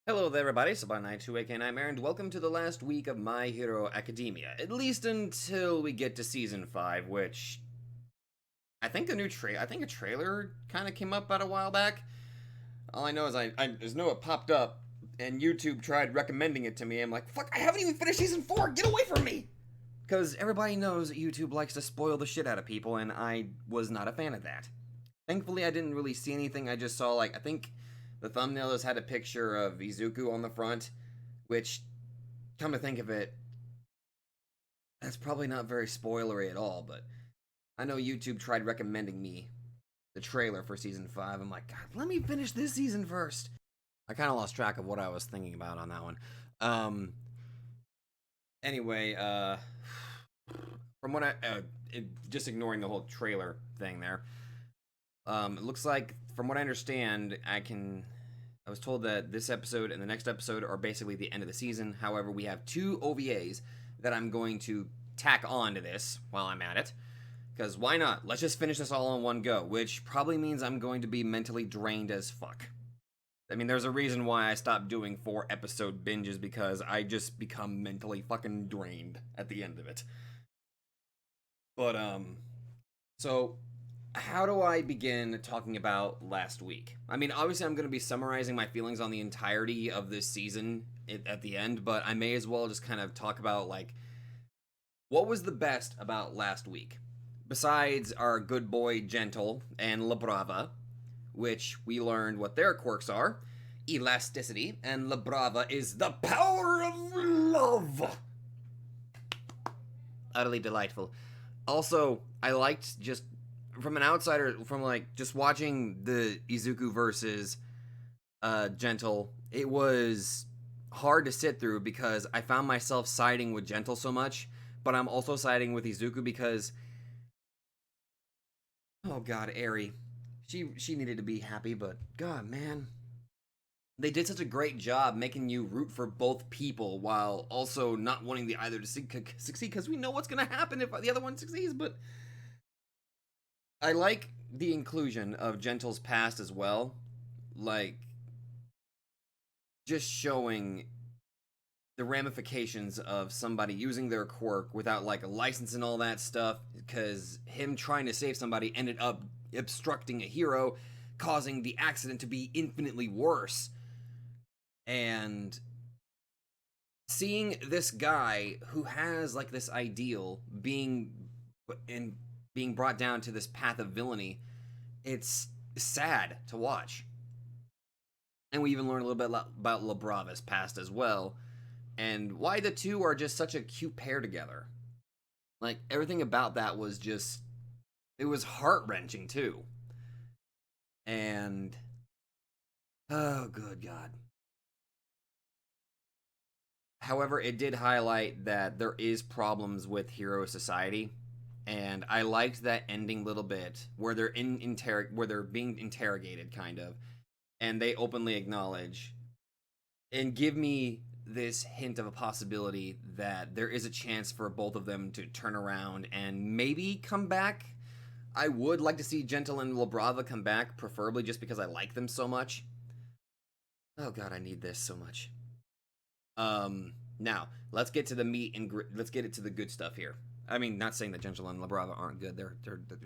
Hello there everybody, Saban92 Nightmare, and welcome to the last week of My Hero Academia. At least until we get to Season 5, which... I think a trailer kind of came up about a while back. All I know is I just know it popped up, and YouTube tried recommending it to me. I'm like, fuck, I haven't even finished Season 4, get away from me! Because everybody knows that YouTube likes to spoil the shit out of people, and I was not a fan of that. Thankfully, I didn't really see anything, I just saw, I think... The thumbnail has had a picture of Izuku on the front, which, come to think of it, that's probably not very spoilery at all, but I know YouTube tried recommending me the trailer for Season 5. I'm like, God, let me finish this season first. I kind of lost track of what I was thinking about on that one. Anyway, from what just ignoring the whole trailer thing there, it looks like, from what I understand, I was told that this episode and the next episode are basically the end of the season. However, we have two OVAs that I'm going to tack on to this while I'm at it. Because why not? Let's just finish this all in one go, which probably means I'm going to be mentally drained as fuck. I mean, there's a reason why I stopped doing 4-episode binges, because I just become mentally fucking drained at the end of it. But, so how do I begin talking about last week? I mean, obviously I'm going to be summarizing my feelings on the entirety of this season at the end, but I may as well just kind of talk about, what was the best about last week? Besides our good boy Gentle and La Brava, which we learned what their quirks are. Elasticity, and La Brava is the power of love! Utterly delightful. Also, I liked just from an outsider, from just watching the Izuku versus Gentle, it was hard to sit through because I found myself siding with Gentle so much, but I'm also siding with Izuku because, oh god, Eri, she needed to be happy, but god, man, they did such a great job making you root for both people while also not wanting the either to succeed, because we know what's gonna happen if the other one succeeds. But I like the inclusion of Gentle's past as well. Just showing the ramifications of somebody using their quirk without, a license and all that stuff, because him trying to save somebody ended up obstructing a hero, causing the accident to be infinitely worse. And seeing this guy who has, this ideal being brought down to this path of villainy, it's sad to watch. And we even learn a little bit about La Brava's past as well, and why the two are just such a cute pair together. Everything about that was just, it was heart-wrenching too. And, oh good god. However, it did highlight that there is problems with hero society, and I liked that ending little bit where they're where they're being interrogated, kind of, and they openly acknowledge and give me this hint of a possibility that there is a chance for both of them to turn around and maybe come back. I would like to see Gentle and La Brava come back, preferably just because I like them so much. Oh god, I need this so much. Now, let's get to the meat and let's get it to the good stuff here. I mean, not saying that Gentle and La Brava aren't good. They're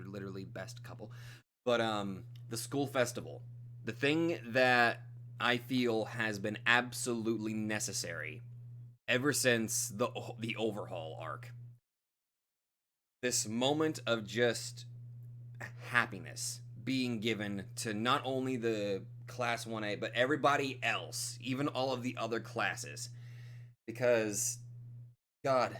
literally best couple. But the school festival, the thing that I feel has been absolutely necessary ever since the overhaul arc. This moment of just happiness being given to not only the class 1A, but everybody else, even all of the other classes. Because god,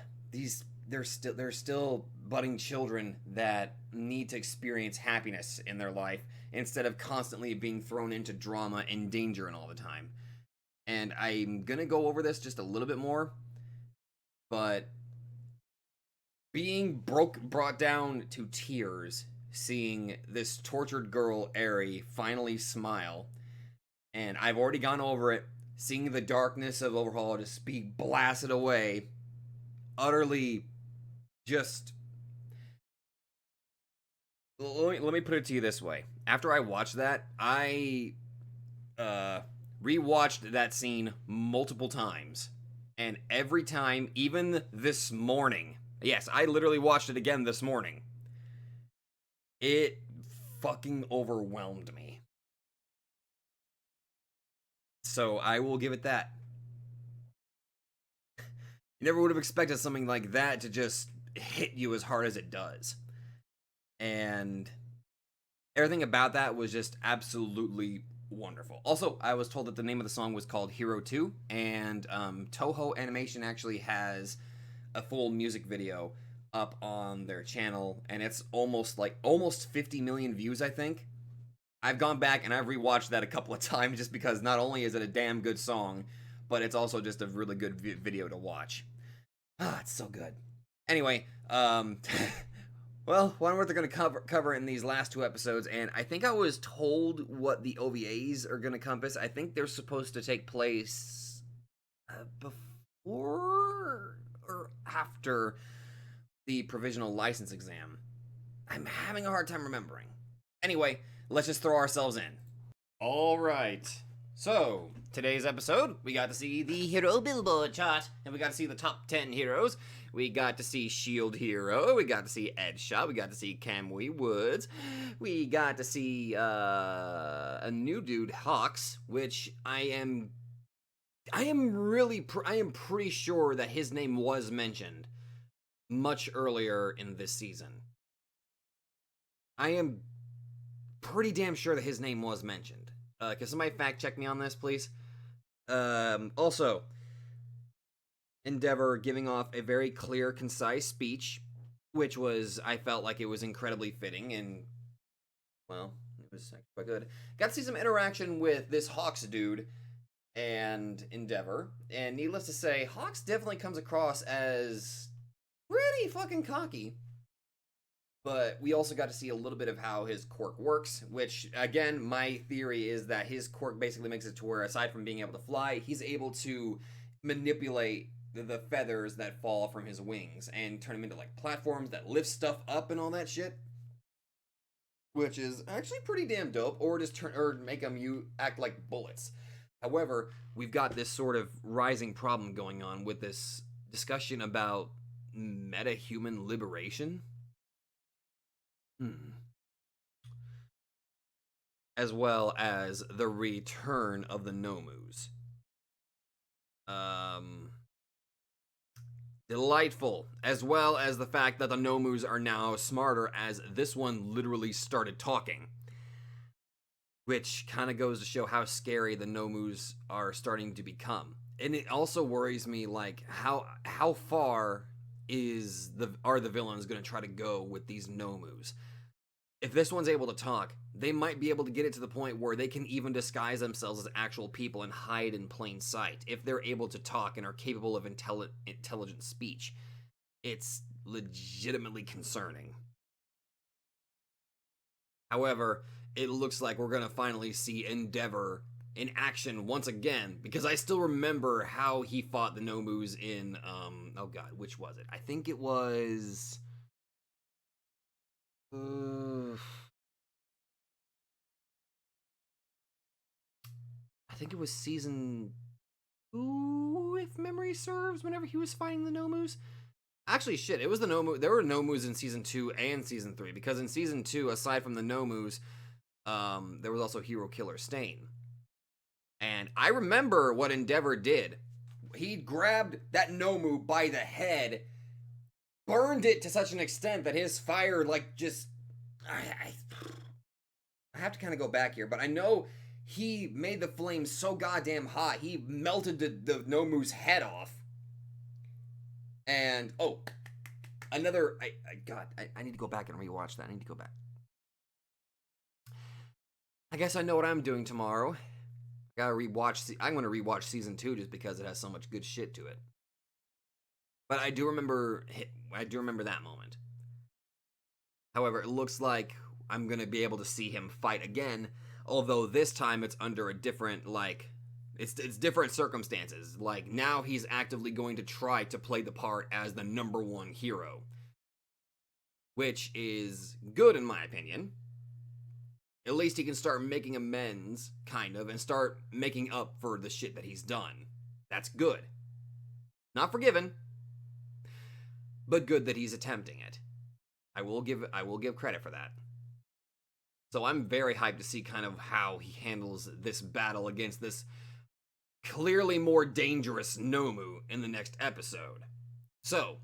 they're still budding children that need to experience happiness in their life instead of constantly being thrown into drama and danger and all the time. And I'm gonna go over this just a little bit more, but being brought down to tears seeing this tortured girl Eri finally smile, and I've already gone over it, seeing the darkness of Overhaul just be blasted away, utterly just... Let me put it to you this way. After I watched that, I rewatched that scene multiple times. And every time, even this morning, yes, I literally watched it again this morning, it fucking overwhelmed me. So I will give it that. You never would have expected something like that to just hit you as hard as it does. And everything about that was just absolutely wonderful. Also, I was told that the name of the song was called Hero 2, and Toho Animation actually has a full music video up on their channel, and it's almost 50 million views, I think. I've gone back and I've rewatched that a couple of times just because not only is it a damn good song, but it's also just a really good video to watch. Ah, it's so good. Anyway, well, one word they're going to cover in these last two episodes, and I think I was told what the OVAs are going to compass. I think they're supposed to take place before or after the provisional license exam. I'm having a hard time remembering. Anyway, let's just throw ourselves in. All right. So, today's episode, we got to see the Hero Billboard chart, and we got to see the top 10 heroes. We got to see Shield Hero, we got to see Edshot, we got to see Kamui Woods, we got to see a new dude, Hawks, which I am pretty sure that his name was mentioned much earlier in this season. I am pretty damn sure that his name was mentioned. Can somebody fact check me on this, please? Also, Endeavor giving off a very clear, concise speech, which I felt like it was incredibly fitting, and, well, it was actually quite good. Got to see some interaction with this Hawks dude and Endeavor, and needless to say, Hawks definitely comes across as pretty fucking cocky. But we also got to see a little bit of how his quirk works, which, again, my theory is that his quirk basically makes it to where, aside from being able to fly, he's able to manipulate the feathers that fall from his wings and turn them into, like, platforms that lift stuff up and all that shit. Which is actually pretty damn dope, or just make them act like bullets. However, we've got this sort of rising problem going on with this discussion about meta-human liberation. As well as the return of the Nomus. Delightful. As well as the fact that the Nomus are now smarter, as this one literally started talking. Which kind of goes to show how scary the Nomus are starting to become. And it also worries me, like, how far are the villains going to try to go with these Nomus? If this one's able to talk, they might be able to get it to the point where they can even disguise themselves as actual people and hide in plain sight. If they're able to talk and are capable of intelligent speech, it's legitimately concerning. However, it looks like we're going to finally see Endeavor in action once again, because I still remember how he fought the Nomus in, oh god, which was it? I think it was... I think it was season 2, if memory serves, whenever he was fighting the Nomus. Actually, shit, it was the Nomus. There were Nomus in season 2 and season 3, because in season 2, aside from the Nomus, there was also Hero Killer Stain. And I remember what Endeavor did. He grabbed that Nomu by the head, burned it to such an extent that his fire, like, just... I have to kind of go back here, but I know he made the flames so goddamn hot, he melted the Nomu's head off. And, oh, another... I need to go back and rewatch that. I need to go back. I guess I know what I'm doing tomorrow. I'm going to rewatch season 2 just because it has so much good shit to it. But I do remember that moment. However, it looks like I'm going to be able to see him fight again, although this time it's under a different, like, it's different circumstances. Like, now he's actively going to try to play the part as the #1 hero, which is good in my opinion. At least he can start making amends, kind of, and start making up for the shit that he's done. That's good. Not forgiven, but good that he's attempting it. I will give credit for that. So I'm very hyped to see kind of how he handles this battle against this clearly more dangerous Nomu in the next episode. So,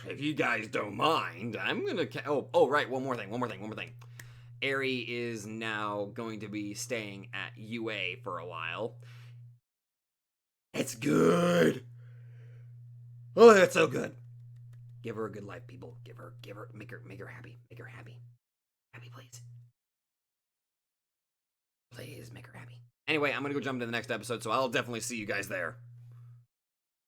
if you guys don't mind, I'm gonna. Right, one more thing. Eri is now going to be staying at UA for a while. It's good. Oh, that's so good. Give her a good life, people. Give her, make her happy. Make her happy. Happy, please. Please make her happy. Anyway, I'm gonna go jump into the next episode, so I'll definitely see you guys there.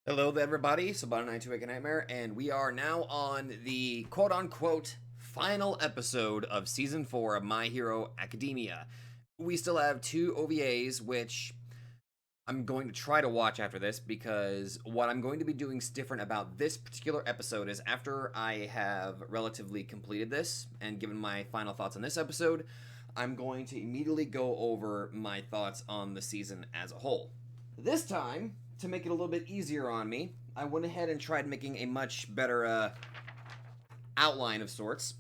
Hello there, everybody. Sabana928 Nightmare, and we are now on the quote-unquote final episode of Season 4 of My Hero Academia. We still have 2 OVAs, which I'm going to try to watch after this, because what I'm going to be doing different about this particular episode is after I have relatively completed this and given my final thoughts on this episode, I'm going to immediately go over my thoughts on the season as a whole. This time, to make it a little bit easier on me, I went ahead and tried making a much better outline of sorts,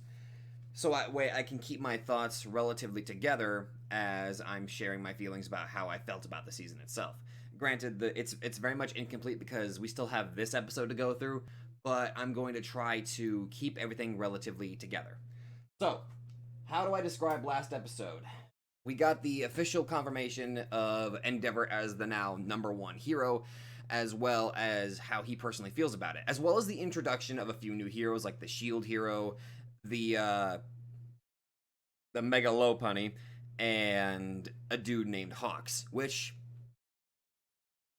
so that way I can keep my thoughts relatively together as I'm sharing my feelings about how I felt about the season itself. Granted, it's very much incomplete because we still have this episode to go through, but I'm going to try to keep everything relatively together. So, how do I describe last episode? We got the official confirmation of Endeavor as the now #1 hero, as well as how he personally feels about it, as well as the introduction of a few new heroes like the Shield hero, the Megalopunny, and a dude named Hawks, which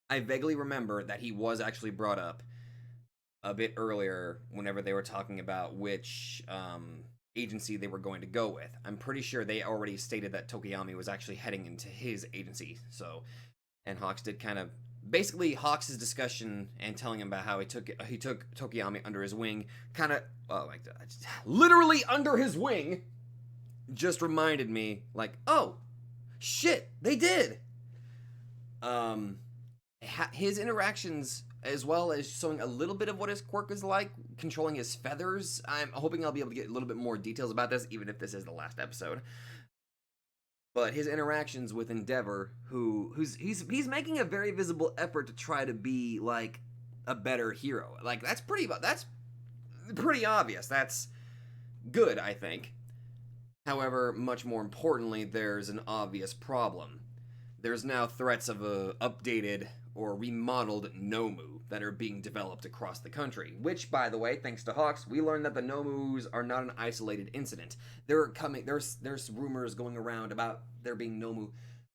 I vaguely remember that he was actually brought up a bit earlier whenever they were talking about which agency they were going to go with. I'm pretty sure they already stated that Tokiyami was actually heading into his agency. So, and Hawks did kind of basically Hawks' discussion and telling him about how he took Tokiyami under his wing, kind of literally under his wing, just reminded me like, oh shit, they did. His interactions, as well as showing a little bit of what his quirk is like, controlling his feathers. I'm hoping I'll be able to get a little bit more details about this, even if this is the last episode. But his interactions with Endeavor, he's making a very visible effort to try to be like a better hero. Like that's pretty obvious. That's good, I think. However, much more importantly, there's an obvious problem. There's now threats of a updated or remodeled Nomu that are being developed across the country, which, by the way, thanks to Hawks, we learned that the Nomus are not an isolated incident. There's rumors going around about there being Nomu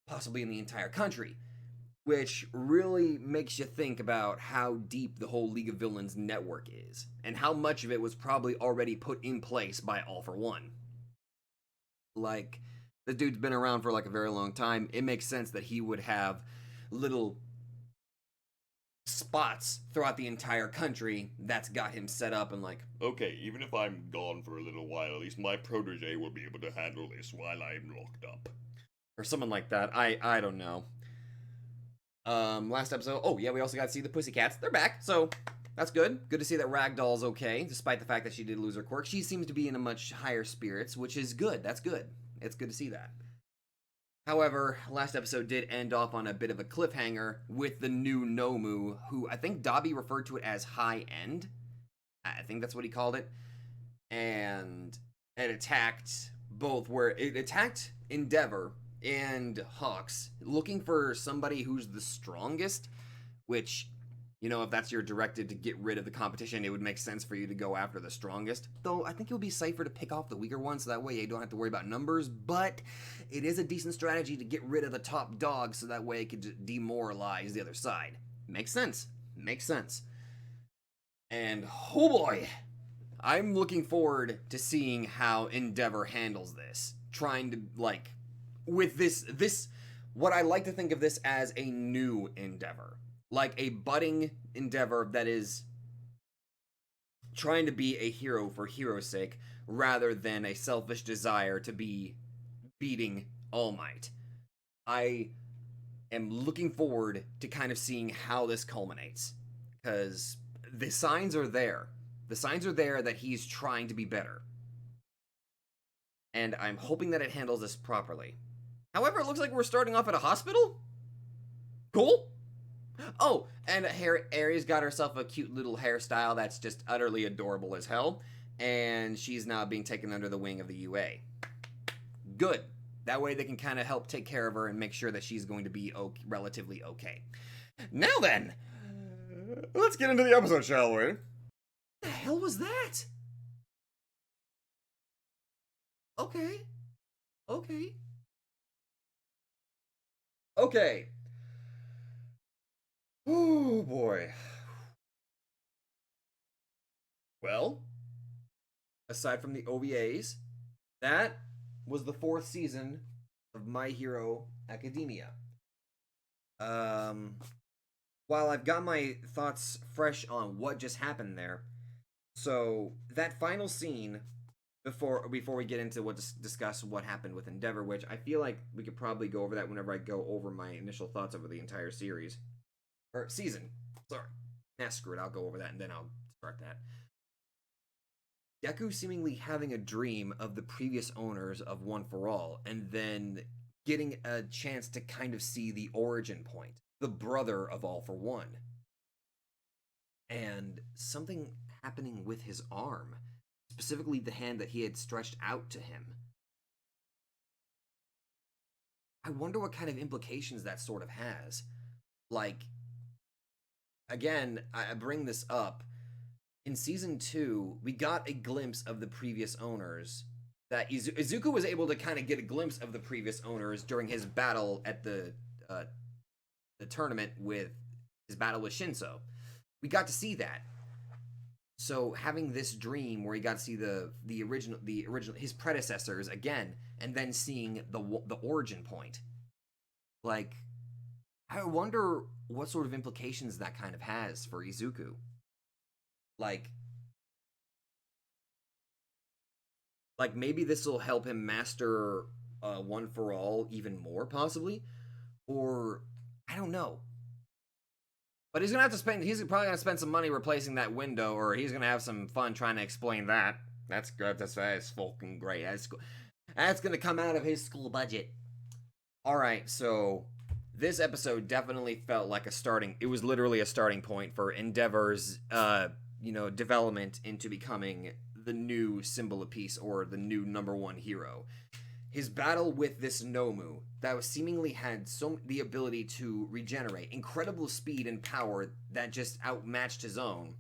possibly in the entire country, which really makes you think about how deep the whole League of Villains network is, and how much of it was probably already put in place by All for One. Like, the dude's been around for like a very long time. It makes sense that he would have little spots throughout the entire country that's got him set up and like, okay, even if I'm gone for a little while, at least my protege will be able to handle this while I'm locked up. Or something like that. I don't know. Last episode, oh yeah, we also got to see the Pussycats. They're back, so that's good. Good to see that Ragdoll's okay, despite the fact that she did lose her quirk. She seems to be in a much higher spirits, which is good. That's good. It's good to see that. However, last episode did end off on a bit of a cliffhanger with the new Nomu, who I think Dobby referred to it as High End. I think that's what he called it. And it attacked it attacked Endeavor and Hawks, looking for somebody who's the strongest, which, you know, if that's your directive to get rid of the competition, it would make sense for you to go after the strongest. Though I think it would be safer to pick off the weaker ones, so that way you don't have to worry about numbers, but it is a decent strategy to get rid of the top dog, so that way it could demoralize the other side. Makes sense. Makes sense. And, oh boy, I'm looking forward to seeing how Endeavor handles this. Trying to, like, with this, what I like to think of this as a new Endeavor. Like a budding Endeavor that is trying to be a hero for hero's sake, rather than a selfish desire to be beating All Might. I am looking forward to kind of seeing how this culminates, because the signs are there. The signs are there that he's trying to be better. And I'm hoping that it handles this properly. However, it looks like we're starting off at a hospital? Cool. Oh, and Aries got herself a cute little hairstyle that's just utterly adorable as hell, and she's now being taken under the wing of the UA. Good. That way they can kind of help take care of her and make sure that she's going to be relatively okay. Now then, Let's get into the episode, shall we? what the hell was that? Okay. Oh boy. Well, aside from the OVAs, that was the 4th season of My Hero Academia. While I've got my thoughts fresh on what just happened there, so that final scene before we get into discuss what happened with Endeavor, which I feel like we could probably go over that whenever I go over my initial thoughts over the entire series or season. Sorry, screw it. I'll go over that and then I'll start that. Deku seemingly having a dream of the previous owners of One for All, and then getting a chance to kind of see the origin point, the brother of All for One, and something happening with his arm, specifically the hand that he had stretched out to him. I wonder what kind of implications that sort of has. Like, again, I bring this up. In Season 2, we got a glimpse of the previous owners. That Izuku was able to kind of get a glimpse of the previous owners during his battle at the tournament with his battle with Shinso. We got to see that. So having this dream where he got to see the original his predecessors again, and then seeing the origin point, like, I wonder what sort of implications that kind of has for Izuku. Like maybe this will help him master One for All even more, possibly, or I don't know. But he's probably gonna spend some money replacing that window, or he's gonna have some fun trying to explain that. That's good. That's fucking great. That's gonna come out of his school budget. All right, so this episode definitely felt like it was literally a starting point for Endeavor's, development into becoming the new symbol of peace, or the new #1 hero. His battle with this Nomu that was seemingly had the ability to regenerate, incredible speed and power that just outmatched his own,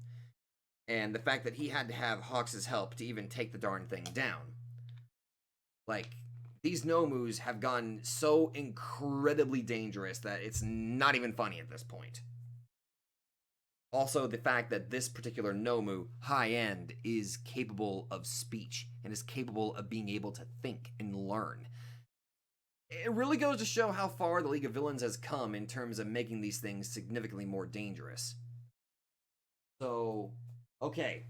and the fact that he had to have Hawks' help to even take the darn thing down. Like, these Nomus have gotten so incredibly dangerous that it's not even funny at this point. Also, the fact that this particular Nomu, high end, is capable of speech and is capable of being able to think and learn. It really goes to show how far the League of Villains has come in terms of making these things significantly more dangerous. So, okay.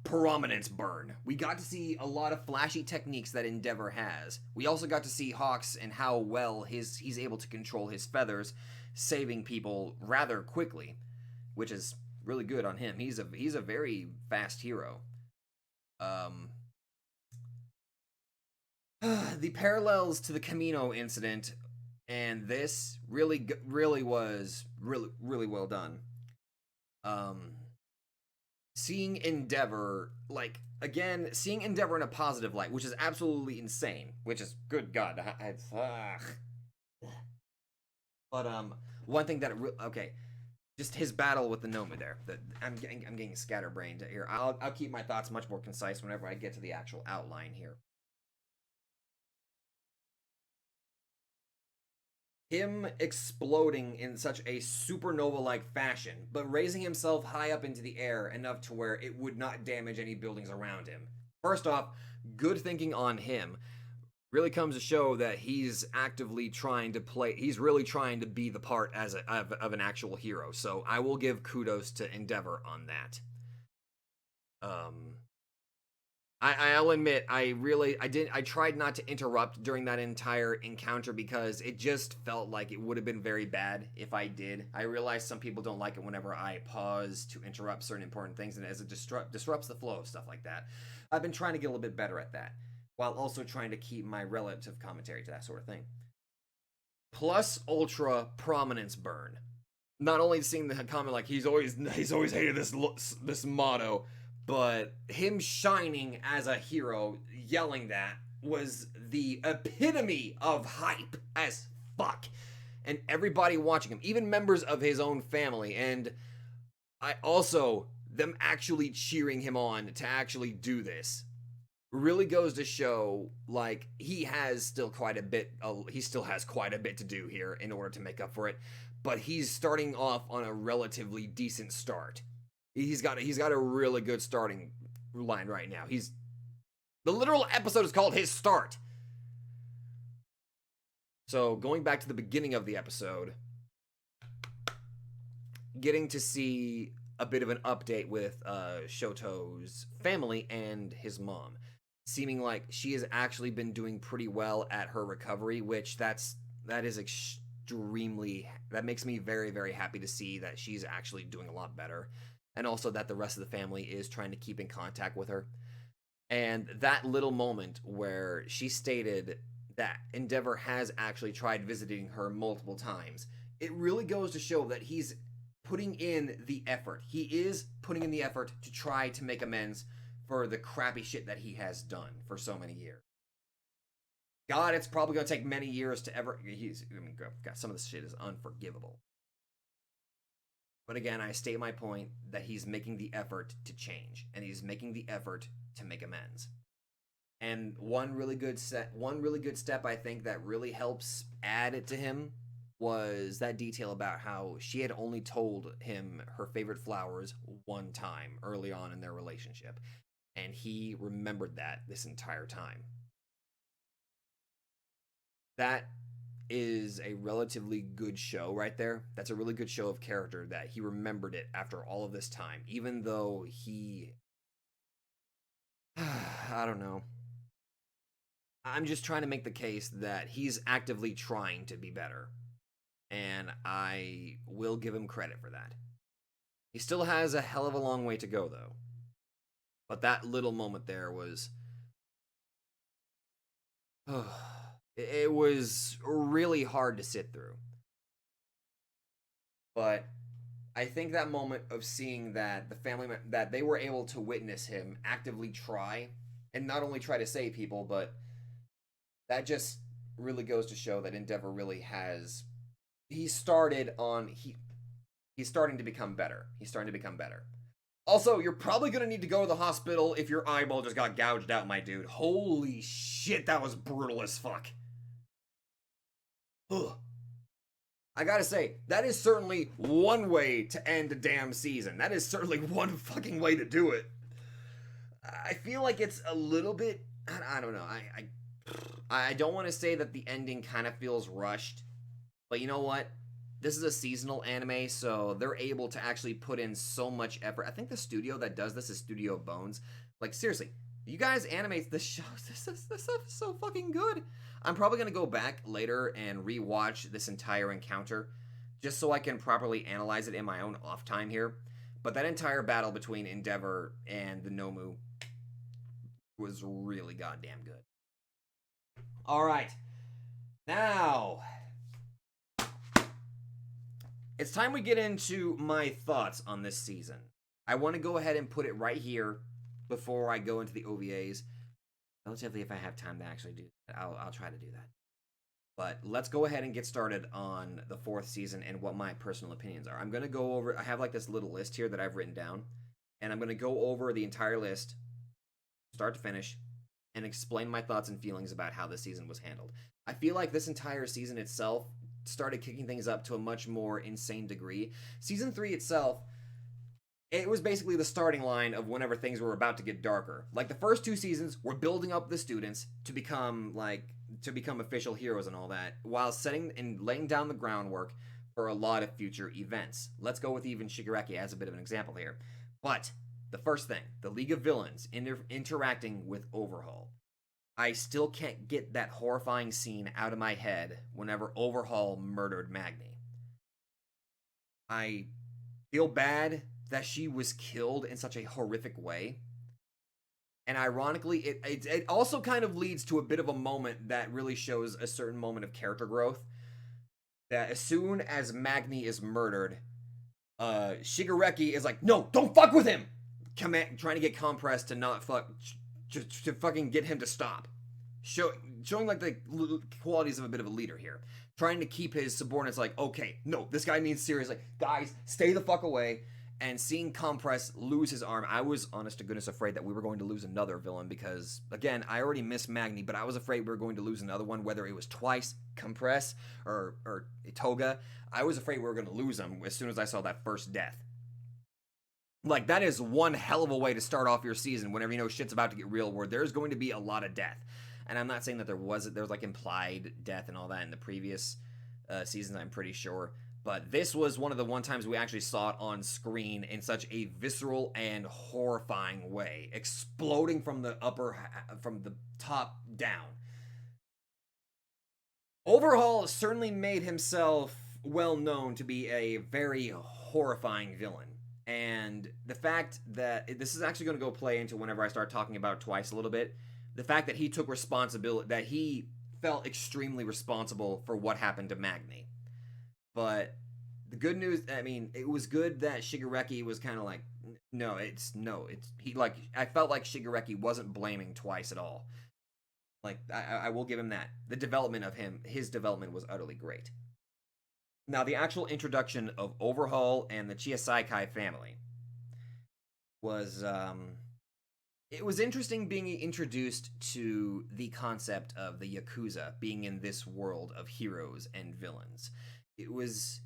Prominence burn. We got to see a lot of flashy techniques that Endeavor has. We also got to see Hawks and how well he's able to control his feathers, saving people rather quickly, which is really good on him. He's a very fast hero. The parallels to the Camino incident and this really was really well done. Seeing Endeavor, seeing Endeavor in a positive light, which is absolutely insane, which is, good God, but one thing that just his battle with the Nomu there. I'm getting scatterbrained here. I'll keep my thoughts much more concise whenever I get to the actual outline here. Him exploding in such a supernova-like fashion, but raising himself high up into the air enough to where it would not damage any buildings around him. First off, good thinking on him. Really comes to show that he's actively trying to he's really trying to be the part of an actual hero. So I will give kudos to Endeavor on that. I'll admit, I tried not to interrupt during that entire encounter because it just felt like it would have been very bad if I did. I realize some people don't like it whenever I pause to interrupt certain important things, and as it disrupts the flow of stuff like that. I've been trying to get a little bit better at that, while also trying to keep my relative commentary to that sort of thing. Plus ultra prominence burn. Not only seeing the comment like he's always hated this motto, but him shining as a hero, yelling that, was the epitome of hype as fuck. And everybody watching him, even members of his own family, and them actually cheering him on to actually do this, really goes to show, like, he still has quite a bit to do here in order to make up for it, but he's starting off on a relatively decent start. He's got a really good starting line right now. The literal episode is called His Start. So going back to the beginning of the episode, getting to see a bit of an update with Shoto's family and his mom, seeming like she has actually been doing pretty well at her recovery, which that makes me very, very happy to see that she's actually doing a lot better. And also that the rest of the family is trying to keep in contact with her. And that little moment where she stated that Endeavor has actually tried visiting her multiple times, it really goes to show that he's putting in the effort. He is putting in the effort to try to make amends for the crappy shit that he has done for so many years. God, it's probably going to take many years to ever... God, some of this shit is unforgivable. But again, I state my point that he's making the effort to change, and he's making the effort to make amends. And one really good step I think that really helps add it to him was that detail about how she had only told him her favorite flowers one time early on in their relationship, and he remembered that this entire time. That is a relatively good show right there. That's a really good show of character that he remembered it after all of this time, even though I don't know. I'm just trying to make the case that he's actively trying to be better, and I will give him credit for that. He still has a hell of a long way to go, though. But that little moment there was... it was really hard to sit through. But I think that moment of seeing that the family, that they were able to witness him actively try, and not only try to save people, but that just really goes to show that Endeavor really has... He's starting to become better. He's starting to become better. Also, you're probably going to need to go to the hospital if your eyeball just got gouged out, my dude. Holy shit, that was brutal as fuck. Ugh. I gotta say, that is certainly one way to end a damn season. That is certainly one fucking way to do it. I feel like it's a little bit... I don't know. I don't want to say that the ending kind of feels rushed. But you know what? This is a seasonal anime, so they're able to actually put in so much effort. I think the studio that does this is Studio Bones. Like, seriously, you guys animate this show. This stuff is so fucking good. I'm probably going to go back later and rewatch this entire encounter, just so I can properly analyze it in my own off time here. But that entire battle between Endeavor and the Nomu was really goddamn good. Alright. Now... it's time we get into my thoughts on this season. I want to go ahead and put it right here before I go into the OVAs. Relatively, if I have time to actually do that, I'll try to do that. But let's go ahead and get started on the 4th season and what my personal opinions are. I'm going to go over... I have like this little list here that I've written down. And I'm going to go over the entire list, start to finish, and explain my thoughts and feelings about how this season was handled. I feel like this entire season itself started kicking things up to a much more insane degree. Season 3 itself, it was basically the starting line of whenever things were about to get darker. Like, the first 2 seasons were building up the students to become official heroes and all that, while setting and laying down the groundwork for a lot of future events. Let's go with even Shigaraki as a bit of an example here. But the first thing, the League of Villains interacting with Overhaul. I still can't get that horrifying scene out of my head whenever Overhaul murdered Magni. I feel bad that she was killed in such a horrific way. And ironically, it also kind of leads to a bit of a moment that really shows a certain moment of character growth. That as soon as Magni is murdered, Shigaraki is like, no, don't fuck with him! Trying to get Compress to not fuck, to fucking get him to stop. Showing like the qualities of a bit of a leader here. Trying to keep his subordinates like, okay, no, this guy needs serious. Like, guys, stay the fuck away. And seeing Compress lose his arm, I was, honest to goodness, afraid that we were going to lose another villain because, again, I already missed Magni, but I was afraid we were going to lose another one, whether it was twice, Compress, or Toga. I was afraid we were going to lose him as soon as I saw that first death. Like, that is one hell of a way to start off your season whenever you know shit's about to get real, where there's going to be a lot of death. And I'm not saying that there was like implied death and all that in the previous seasons, I'm pretty sure. But this was one of the times we actually saw it on screen in such a visceral and horrifying way, exploding from the from the top down. Overhaul certainly made himself well known to be a very horrifying villain. And the fact that this is actually going to go play into whenever I start talking about Twice a little bit, the fact that he took responsibility, that he felt extremely responsible for what happened to Magni. But the good news, I mean, it was good that Shigaraki was kind of like, I felt like Shigaraki wasn't blaming Twice at all. Like, I will give him that. The development of his development was utterly great. Now, the actual introduction of Overhaul and the Chiasaikai family was, it was interesting being introduced to the concept of the Yakuza being in this world of heroes and villains. It was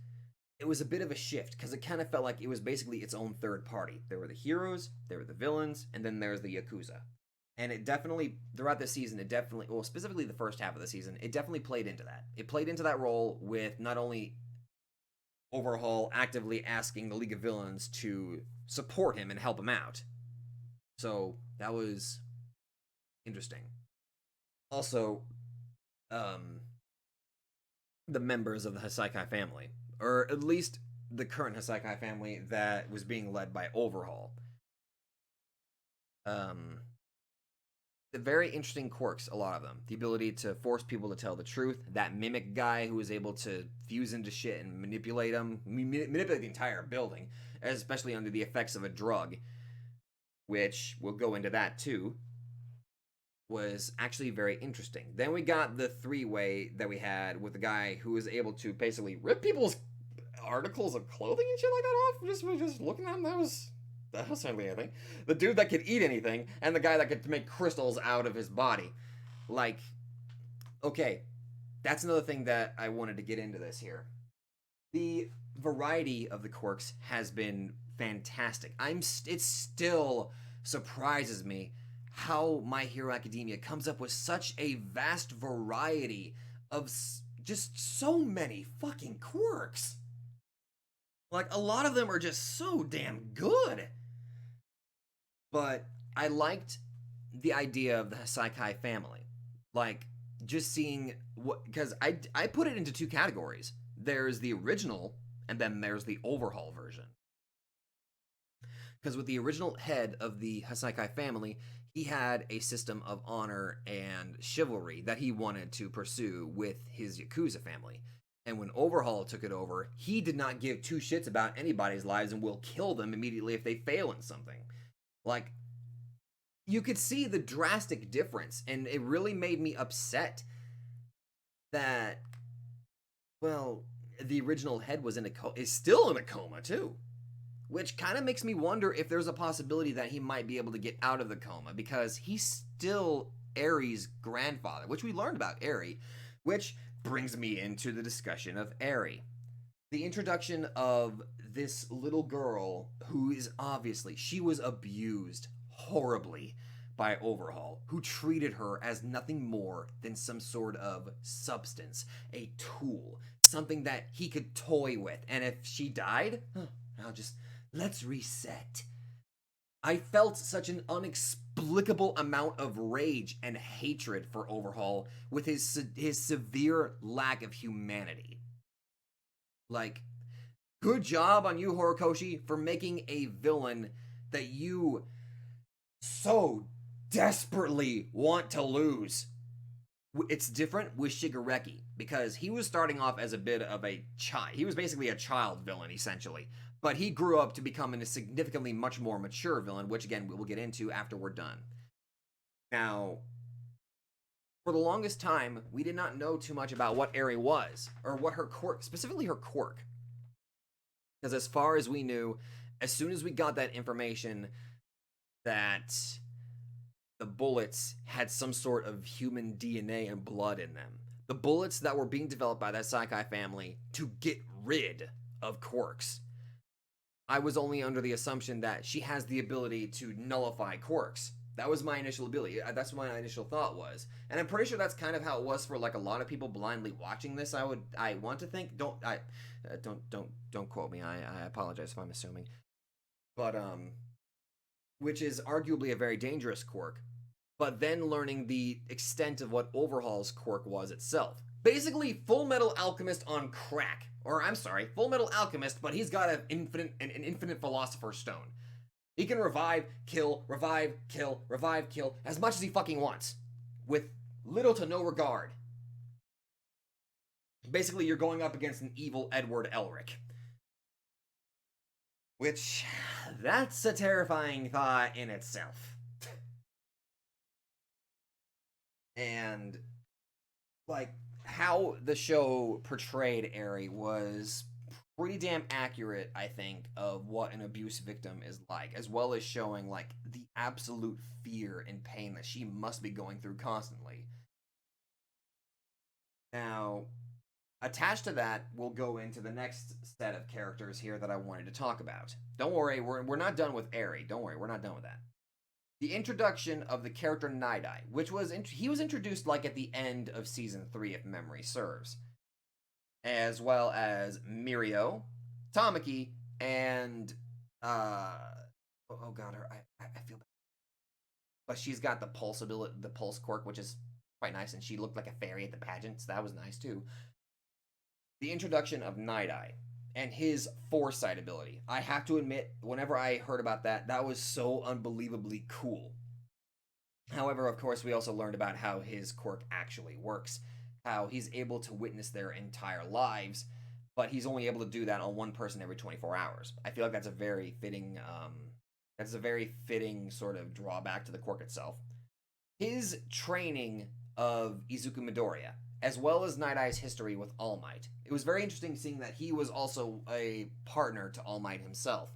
a bit of a shift because it kind of felt like it was basically its own third party. There were the heroes, there were the villains, and then there's the Yakuza. And it definitely, throughout the season, specifically the first half of the season, it definitely played into that. It played into that role with not only Overhaul actively asking the League of Villains to support him and help him out. So that was interesting. Also, the members of the Hasaikai family, or at least the current Hasaikai family that was being led by Overhaul. The very interesting quirks, a lot of them. The ability to force people to tell the truth. That mimic guy who was able to fuse into shit and manipulate them. Manipulate the entire building, especially under the effects of a drug. Which, we'll go into that too. Was actually very interesting. Then we got the three-way that we had with the guy who was able to basically rip people's articles of clothing and shit like that off. Just looking at him, that was certainly anything. The dude that could eat anything, and the guy that could make crystals out of his body. Like, okay, that's another thing that I wanted to get into this here. The variety of the quirks has been fantastic. It still surprises me how My Hero Academia comes up with such a vast variety of just so many fucking quirks. Like, a lot of them are just so damn good. But I liked the idea of the Hasaikai family. Like, just seeing what, because I put it into two categories. There's the original, and then there's the Overhaul version. Because with the original head of the Hasaikai family, he had a system of honor and chivalry that he wanted to pursue with his Yakuza family. And when Overhaul took it over, he did not give two shits about anybody's lives and will kill them immediately if they fail in something. Like, you could see the drastic difference, and it really made me upset that, well, the original head was is still in a coma too. Which kind of makes me wonder if there's a possibility that he might be able to get out of the coma, because he's still Eri's grandfather, which we learned about Eri, which brings me into the discussion of Eri. The introduction of this little girl who is obviously, she was abused horribly by Overhaul, who treated her as nothing more than some sort of substance, a tool, something that he could toy with. And if she died, let's reset. I felt such an inexplicable amount of rage and hatred for Overhaul with his severe lack of humanity. Like, good job on you, Horikoshi, for making a villain that you so desperately want to lose. It's different with Shigareki because he was starting off as a bit of a child. He was basically a child villain, essentially. But he grew up to become a significantly much more mature villain, which again we will get into after we're done. Now, for the longest time, we did not know too much about what Eri was, or what her quirk, specifically her quirk. Because as far as we knew, as soon as we got that information that the bullets had some sort of human DNA and blood in them, the bullets that were being developed by that Saikai family to get rid of quirks, I was only under the assumption that she has the ability to nullify quirks. That was my initial ability. That's what my initial thought was, and I'm pretty sure that's kind of how it was for like a lot of people blindly watching this. I want to think. Don't quote me. I apologize if I'm assuming, but which is arguably a very dangerous quirk. But then learning the extent of what Overhaul's quirk was itself. Basically, Full Metal Alchemist on crack. Or, I'm sorry, Full Metal Alchemist, but he's got an infinite Philosopher's Stone. He can revive, kill, as much as he fucking wants. With little to no regard. Basically, you're going up against an evil Edward Elric. Which, that's a terrifying thought in itself. And, like, how the show portrayed Eri was pretty damn accurate, I think, of what an abuse victim is like, as well as showing, like, the absolute fear and pain that she must be going through constantly. Now, attached to that, we'll go into the next set of characters here that I wanted to talk about. Don't worry, we're not done with Eri. Don't worry, we're not done with that. The introduction of the character Night-Eye, which was he was introduced like at the end of season 3, if memory serves, as well as Mirio, Tamaki, and oh god, I feel bad, but she's got the pulse ability, the pulse quirk, which is quite nice, and she looked like a fairy at the pageant, so that was nice too. The introduction of Night-Eye and his foresight ability. I have to admit, whenever I heard about that, that was so unbelievably cool. However, of course, we also learned about how his quirk actually works, how he's able to witness their entire lives, but he's only able to do that on one person every 24 hours. I feel like that's a very fitting sort of drawback to the quirk itself. His training of Izuku Midoriya, as well as Night-Eye's history with All Might. It was very interesting seeing that he was also a partner to All Might himself.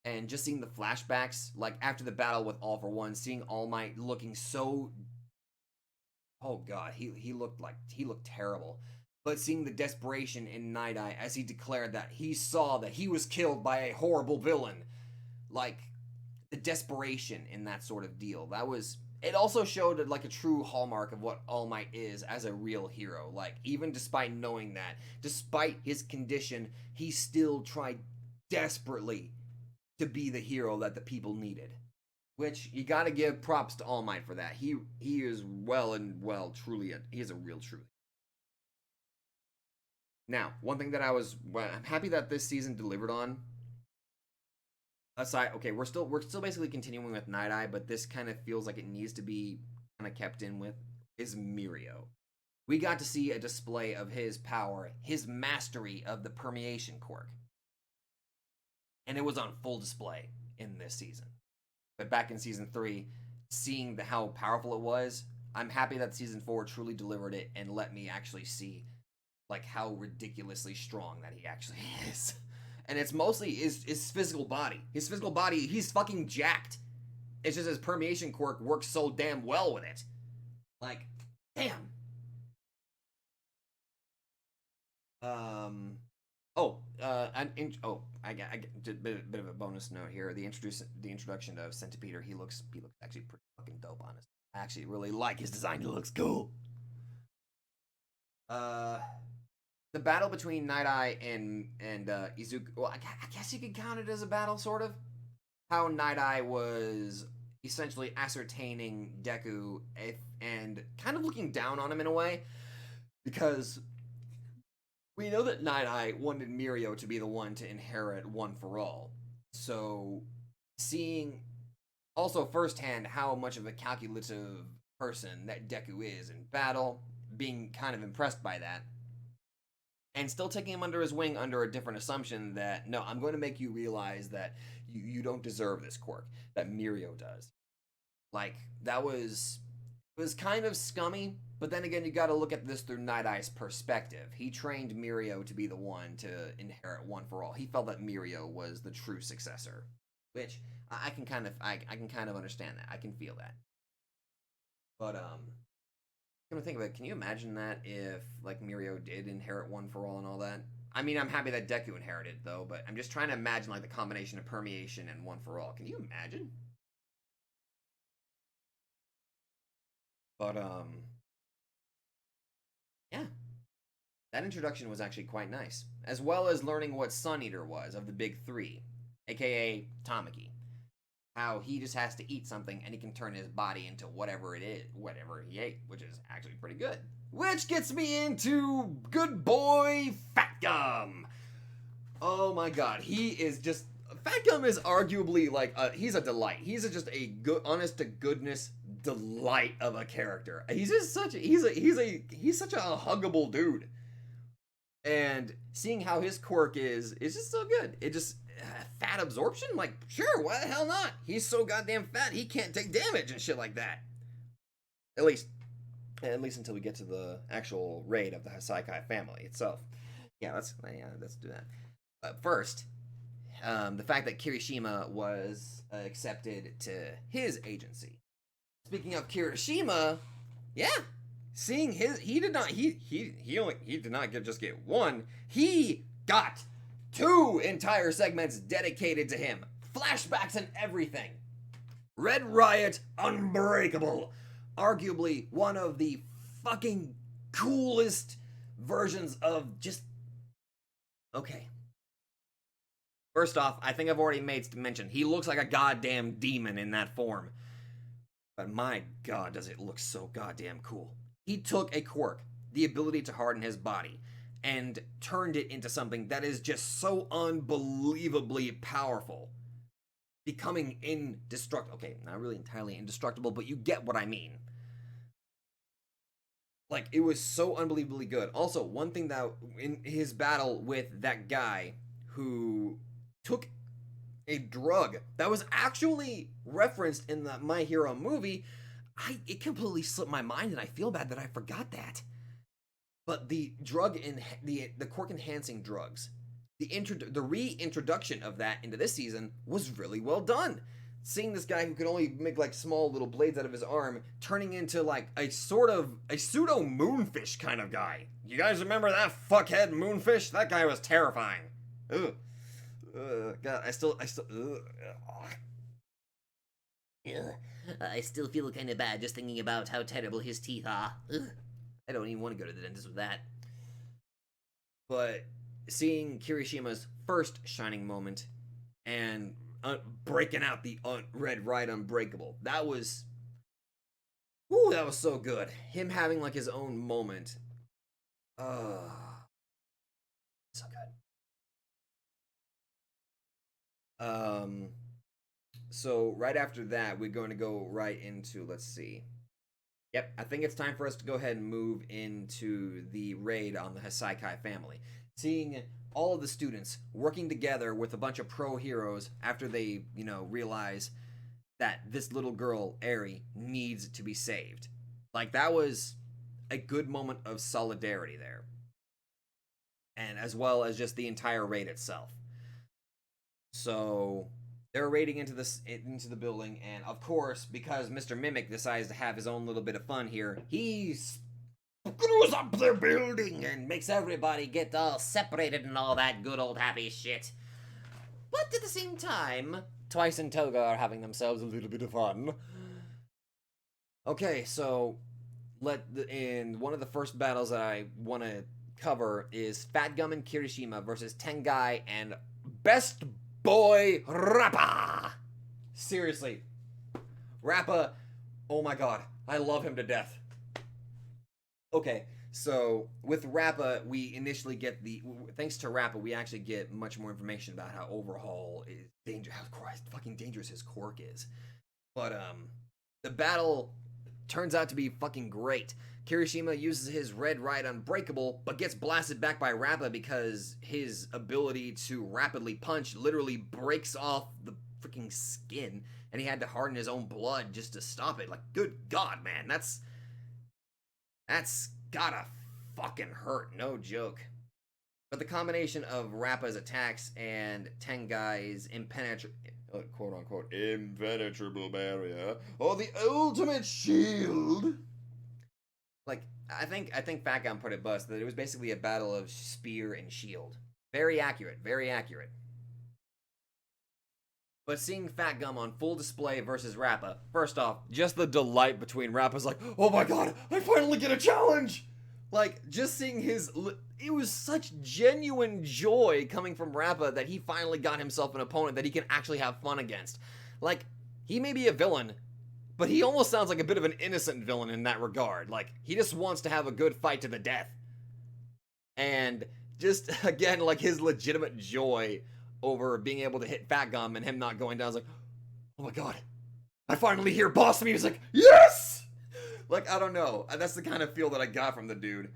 And just seeing the flashbacks, like after the battle with All for One, seeing All Might looking so... Oh god, he looked terrible. But seeing the desperation in Night-Eye as he declared that he saw that he was killed by a horrible villain. Like, the desperation in that sort of deal. That was... It also showed like a true hallmark of what All Might is as a real hero. Like, even despite knowing that, despite his condition, he still tried desperately to be the hero that the people needed. Which, you gotta give props to All Might for that. He is truly, he is a real truth. Now, one thing that I'm happy that this season delivered on, aside, okay, we're still basically continuing with Night-Eye, but this kind of feels like it needs to be kind of kept in with, is Mirio. We got to see a display of his power, his mastery of the permeation quirk. And it was on full display in this season. But back in season 3, seeing how powerful it was, I'm happy that season 4 truly delivered it and let me actually see like how ridiculously strong that he actually is. And it's mostly his physical body. His physical body, he's fucking jacked. It's just his permeation quirk works so damn well with it. Like, damn. I got a bit of a bonus note here. The introduction of Centipeter, he looks actually pretty fucking dope, honestly. I actually really like his design. He looks cool. The battle between Night-Eye and Izuku. Well, I guess you could count it as a battle, sort of. how Night Eye was essentially ascertaining Deku and kind of looking down on him in a way, because we know that Night Eye wanted Mirio to be the one to inherit One for All. So seeing also firsthand how much of a calculative person that Deku is in battle, being kind of impressed by that, and still taking him under his wing under a different assumption that, no, I'm going to make you realize that you don't deserve this quirk, that Mirio does. Like, that was, it was kind of scummy, but then again, you gotta look at this through Night Eye's perspective. He trained Mirio to be the one to inherit One for All. He felt that Mirio was the true successor, which I can kind of understand that. I can feel that. But come to think of it, can you imagine that if like Mirio did inherit One for All and all that? I mean, I'm happy that Deku inherited though, but I'm just trying to imagine like the combination of permeation and One for All. Can you imagine? But yeah, that introduction was actually quite nice, as well as learning what Sun Eater was of the big three, aka Tamaki. How he just has to eat something and he can turn his body into whatever it is, whatever he ate, which is actually pretty good. Which gets me into good boy Fat Gum. Oh my god, he is just Fat Gum is arguably like he's a delight. He's just a good, honest to goodness delight of a character. He's just such a he's such a huggable dude. And seeing how his quirk is just so good. It just fat absorption, like sure, why the hell not? He's so goddamn fat he can't take damage and shit like that. At least until we get to the actual raid of the Hasaikai family itself. Yeah, let's do that. But first, the fact that Kirishima was accepted to his agency. Speaking of Kirishima, yeah, seeing he did not just get one. He got 2 entire segments dedicated to him. Flashbacks and everything. Red Riot Unbreakable. Arguably one of the fucking coolest versions of just... Okay. First off, I think I've already made mention. He looks like a goddamn demon in that form. But my god, does it look so goddamn cool. He took a quirk, the ability to harden his body, and turned it into something that is just so unbelievably powerful. Becoming indestructible. Okay, not really entirely indestructible, but you get what I mean. Like, it was so unbelievably good. Also, one thing that, in his battle with that guy who took a drug that was actually referenced in the My Hero movie, it completely slipped my mind, and I feel bad that I forgot that. But the drug in the quirk enhancing drugs, the reintroduction of that into this season was really well done. Seeing this guy who could only make like small little blades out of his arm turning into like a pseudo moonfish kind of guy. You guys remember that fuckhead moonfish? That guy was terrifying. Ugh. God, I still. Ugh. I still feel kind of bad just thinking about how terrible his teeth are. Ugh. I don't even want to go to the dentist with that. But seeing Kirishima's first shining moment and breaking out the Red Riot Unbreakable, that was so good. Him having like his own moment. So good. So right after that, we're going to go right into, let's see. Yep, I think it's time for us to go ahead and move into the raid on the Hasaikai family. Seeing all of the students working together with a bunch of pro heroes after they, realize that this little girl, Eri, needs to be saved. Like, that was a good moment of solidarity there. And as well as just the entire raid itself. So they're raiding into the building, and of course, because Mr. Mimic decides to have his own little bit of fun here, he screws up their building and makes everybody get all separated and all that good old happy shit. But at the same time, Twice and Toga are having themselves a little bit of fun. Okay, so in one of the first battles that I want to cover is Fat Gum and Kirishima versus Tengai and Best Boy Rappa. seriously, Rappa, oh my god, I love him to death. Okay, so with Rappa, we initially get thanks to Rappa, we actually get much more information about how Overhaul is how fucking dangerous his quirk is. But the battle turns out to be fucking great. Kirishima uses his red ride Unbreakable, but gets blasted back by Rappa because his ability to rapidly punch literally breaks off the freaking skin, and he had to harden his own blood just to stop it. Like, good god, man, that's gotta fucking hurt, no joke. But the combination of Rappa's attacks and Tengai's quote-unquote impenetrable barrier, or the ultimate shield. Like, I think Fat Gum put it best that it was basically a battle of spear and shield. Very accurate, very accurate. But seeing Fat Gum on full display versus Rappa, first off, just the delight between Rappa's like, oh my god, I finally get a challenge! Like, just seeing it was such genuine joy coming from Rappa that he finally got himself an opponent that he can actually have fun against. Like, he may be a villain, but he almost sounds like a bit of an innocent villain in that regard. Like, he just wants to have a good fight to the death. And just, again, like, his legitimate joy over being able to hit Fat Gum and him not going down. I was like, oh my god, I finally hear boss music. Yes! Like, I don't know. That's the kind of feel that I got from the dude.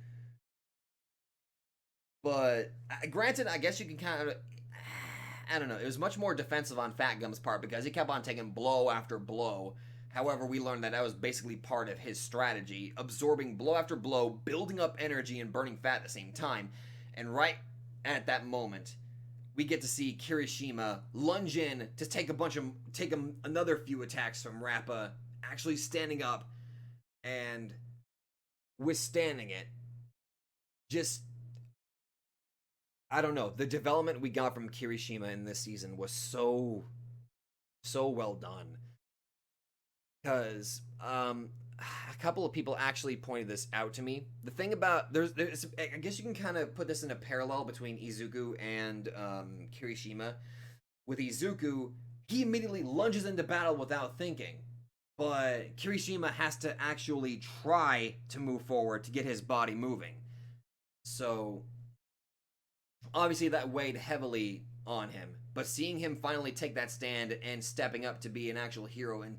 But, granted, I guess you can kind of, I don't know. It was much more defensive on Fat Gum's part because he kept on taking blow after blow. However, we learned that was basically part of his strategy, absorbing blow after blow, building up energy, and burning fat at the same time. And right at that moment, we get to see Kirishima lunge in to take another few attacks from Rappa, actually standing up and withstanding it. Just, I don't know. The development we got from Kirishima in this season was so well done. Because a couple of people actually pointed this out to me. The thing about there's I guess you can kind of put this in a parallel between Izuku and Kirishima. With Izuku, he immediately lunges into battle without thinking, but Kirishima has to actually try to move forward to get his body moving. So obviously that weighed heavily on him. But seeing him finally take that stand and stepping up to be an actual hero and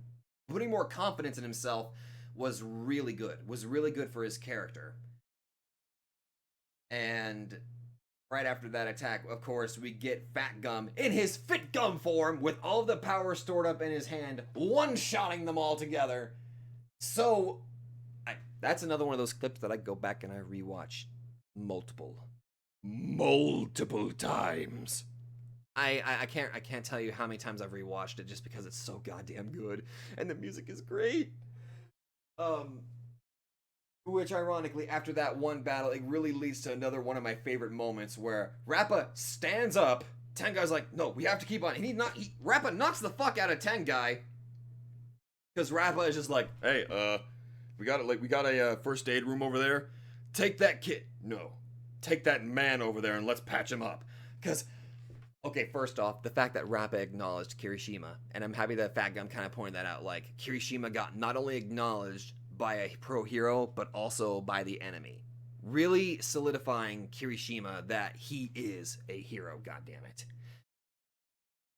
putting more confidence in himself was really good. Was really good for his character. And right after that attack, of course, we get Fat Gum in his Fit Gum form with all the power stored up in his hand, one-shotting them all together. So, that's another one of those clips that I go back and I rewatch multiple times. I can't tell you how many times I've rewatched it just because it's so goddamn good and the music is great. Which ironically, after that one battle, it really leads to another one of my favorite moments where Rappa stands up. Tengai's like, no, we have to keep on. And Rappa knocks the fuck out of Tengai because Rappa is just like, hey, we got a first aid room over there. Take that kid. No, take that man over there and let's patch him up. Because, okay, first off, the fact that Rappa acknowledged Kirishima, and I'm happy that Fat Gum kind of pointed that out, like, Kirishima got not only acknowledged by a pro hero, but also by the enemy. Really solidifying Kirishima that he is a hero, goddammit.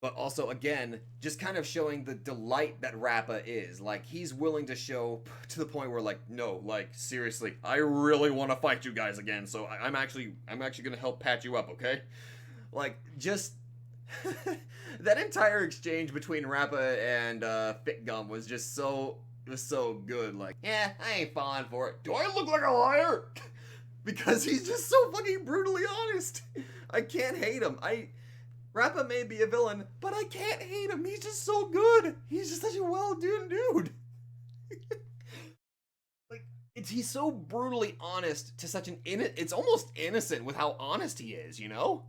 But also, again, just kind of showing the delight that Rappa is. Like, he's willing to show to the point where, like, no, like, seriously, I really want to fight you guys again, so I'm actually gonna help patch you up, okay? Like, just that entire exchange between Rappa and Fit Gum was just so good. Like, yeah, I ain't falling for it. Do I look like a liar? Because he's just so fucking brutally honest. I can't hate him. Rappa may be a villain, but I can't hate him. He's just so good. He's just such a well-done dude. Like, he's so brutally honest to such it's almost innocent with how honest he is, you know?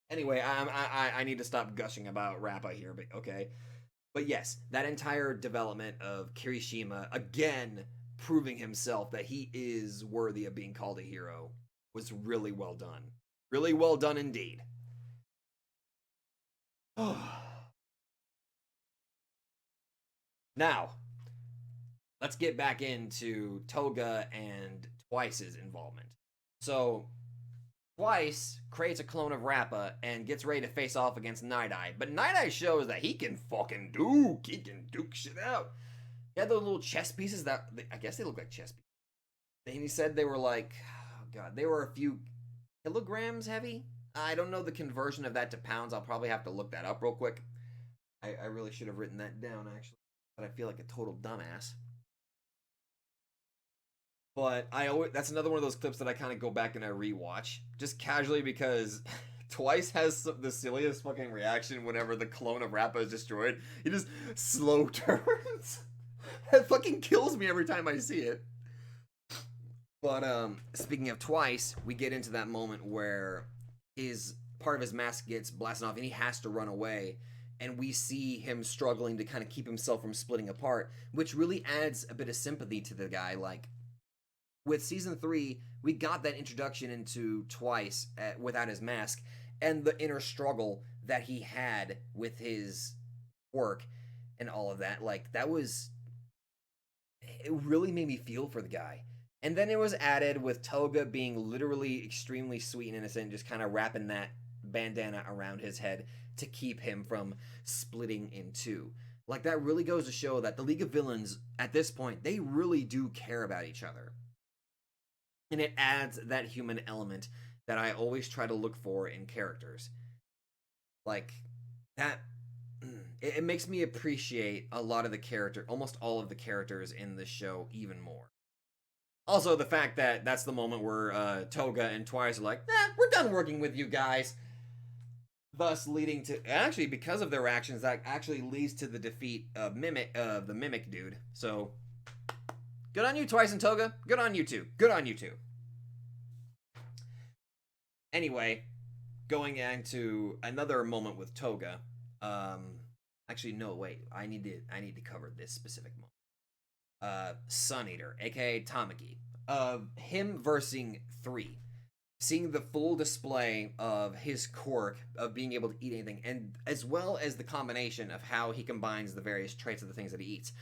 Anyway, I need to stop gushing about Rappa here, but okay. But yes, that entire development of Kirishima, again, proving himself that he is worthy of being called a hero, was really well done. Really well done indeed. Now, let's get back into Toga and Twice's involvement. So, Twice creates a clone of Rappa and gets ready to face off against Night Eye, but Night Eye shows that he can fucking duke. He can duke shit out. He had those little chess pieces that I guess they look like chess pieces. And he said they were like, oh god, they were a few kilograms heavy. I don't know the conversion of that to pounds. I'll probably have to look that up real quick. I really should have written that down actually, but I feel like a total dumbass. But that's another one of those clips that I kind of go back and I rewatch just casually because Twice has the silliest fucking reaction whenever the clone of Rappa is destroyed. He just slow turns. It fucking kills me every time I see it. But speaking of Twice, we get into that moment where his part of his mask gets blasted off and he has to run away. And we see him struggling to kind of keep himself from splitting apart, which really adds a bit of sympathy to the guy. Like, with season 3, we got that introduction into Twice without his mask and the inner struggle that he had with his work and all of that. Like, it really made me feel for the guy. And then it was added with Toga being literally extremely sweet and innocent, just kind of wrapping that bandana around his head to keep him from splitting in two. Like, that really goes to show that the League of Villains, at this point, they really do care about each other. And it adds that human element that I always try to look for in characters. Like, that, it makes me appreciate a lot of the almost all of the characters in the show even more. Also, the fact that that's the moment where Toga and Twice are like, we're done working with you guys. Thus leading to, actually, because of their actions, that actually leads to the defeat of the Mimic dude. So, good on you, Twice and Toga. Good on you two. Good on you two. Anyway, going into another moment with Toga. Actually, no, wait. I need to cover this specific moment. Sun Eater, aka Tamaki, of him versing 3, seeing the full display of his quirk of being able to eat anything, and as well as the combination of how he combines the various traits of the things that he eats,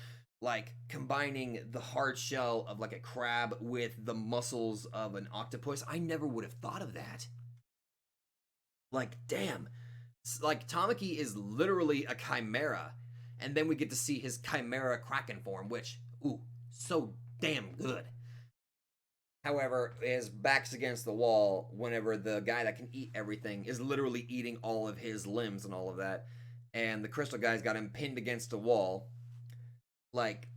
like combining the hard shell of like a crab with the muscles of an octopus. I never would have thought of that. Like, damn, like Tamaki is literally a chimera, and then we get to see his chimera kraken form, which, ooh, so damn good. However, his back's against the wall whenever the guy that can eat everything is literally eating all of his limbs and all of that. And the crystal guy's got him pinned against the wall. Like,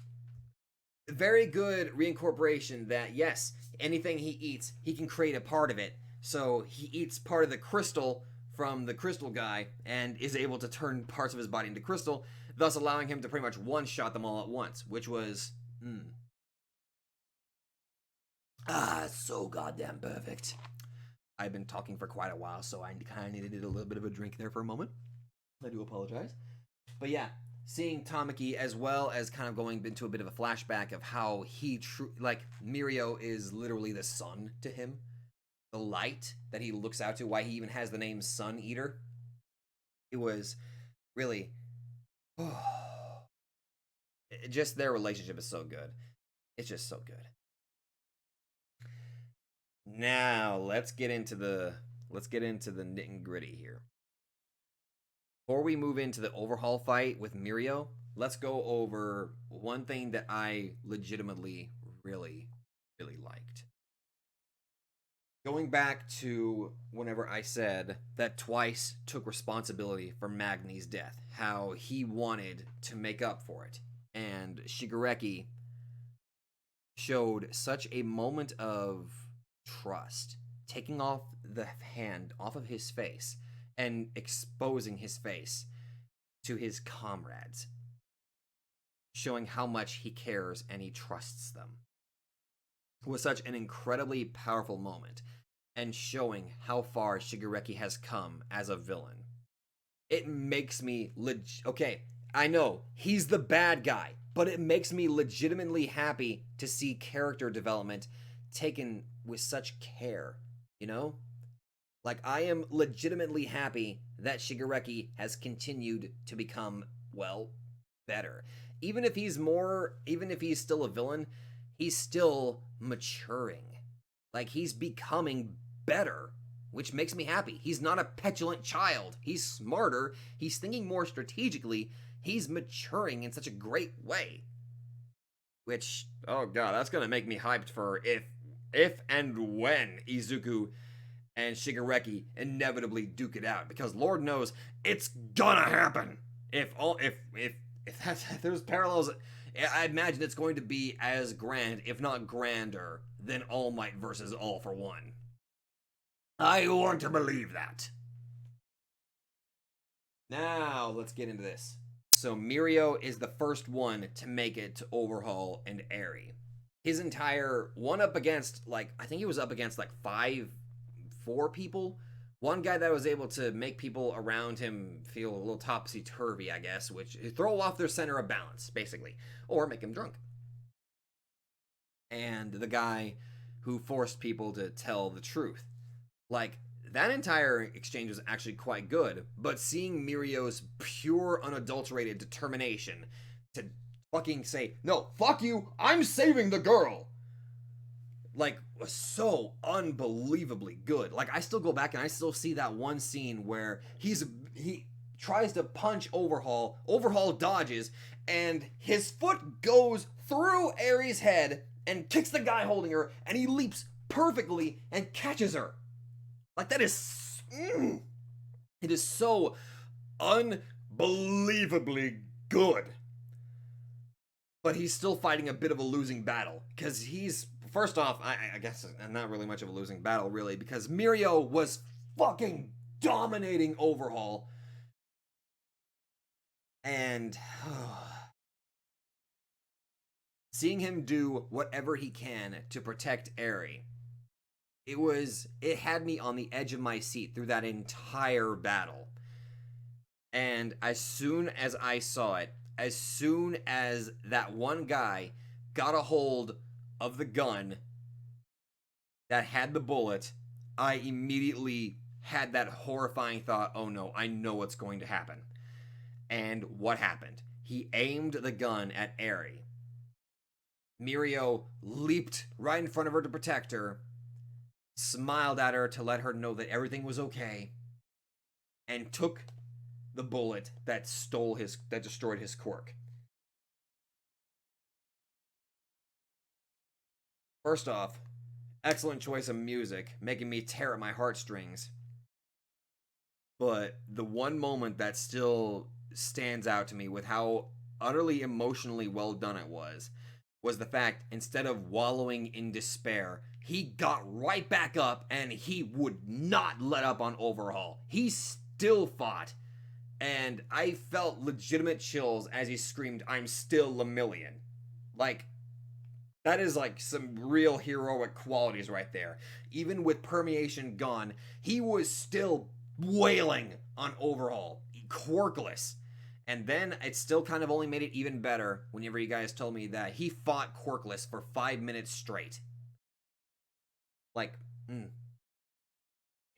very good reincorporation that, yes, anything he eats, he can create a part of it. So he eats part of the crystal from the crystal guy and is able to turn parts of his body into crystal, thus allowing him to pretty much one-shot them all at once, which was, so goddamn perfect. I've been talking for quite a while, so I kind of needed a little bit of a drink there for a moment. I do apologize. But yeah, seeing Tamaki as well as kind of going into a bit of a flashback of how he, like, Mirio is literally the sun to him. The light that he looks out to, why he even has the name Sun Eater. It was really, just their relationship is so good. It's just so good. Now let's get into the nit and gritty here. Before we move into the overhaul fight with Mirio, let's go over one thing that I legitimately really liked. Going back to whenever I said that Twice took responsibility for Magni's death, how he wanted to make up for it, and Shigaraki showed such a moment of trust, taking off the hand off of his face and exposing his face to his comrades, showing how much he cares and he trusts them. It was such an incredibly powerful moment, and showing how far Shigaraki has come as a villain. It makes me okay, I know he's the bad guy, but it makes me legitimately happy to see character development taken with such care, you know? Like, I am legitimately happy that Shigaraki has continued to become, well, better. even if he's still a villain, he's still maturing. Like, he's becoming better, which makes me happy. He's not a petulant child. He's smarter. He's thinking more strategically. He's maturing in such a great way. Which, oh god, that's gonna make me hyped for if and when Izuku and Shigaraki inevitably duke it out, because Lord knows it's gonna happen. If there's parallels, I imagine it's going to be as grand, if not grander, than All Might versus All for One. I want to believe that. Now let's get into this. So Mirio is the first one to make it to Overhaul and Eri. His entire one up against, like, I think he was up against like 4 people. One guy that was able to make people around him feel a little topsy-turvy, I guess, which throw off their center of balance, basically, or make them drunk. And the guy who forced people to tell the truth. Like, that entire exchange was actually quite good, but seeing Mirio's pure, unadulterated determination to fucking say, no, fuck you, I'm saving the girl, like, was so unbelievably good. Like, I still go back and I still see that one scene where he tries to punch Overhaul, Overhaul dodges, and his foot goes through Eri's head and kicks the guy holding her, and he leaps perfectly and catches her. Like, that is... it is so unbelievably good. But he's still fighting a bit of a losing battle, because he's... First off, I guess not really much of a losing battle, really, because Mirio was fucking dominating Overhaul. And... seeing him do whatever he can to protect Eri, it had me on the edge of my seat through that entire battle. And as soon as I saw it, as soon as that one guy got a hold of the gun that had the bullet, I immediately had that horrifying thought, oh no, I know what's going to happen. And what happened? He aimed the gun at Eri. Mirio leaped right in front of her to protect her, smiled at her to let her know that everything was okay, and took the bullet that destroyed his quirk. First off, excellent choice of music, making me tear at my heartstrings. But the one moment that still stands out to me with how utterly emotionally well done it was the fact, instead of wallowing in despair, he got right back up and he would not let up on Overhaul. He still fought. And I felt legitimate chills as he screamed, I'm still Lemillion. Like, that is like some real heroic qualities right there. Even with permeation gone, he was still wailing on Overhaul. Quirkless. And then it still kind of only made it even better whenever you guys told me that he fought quirkless for 5 minutes straight. Like,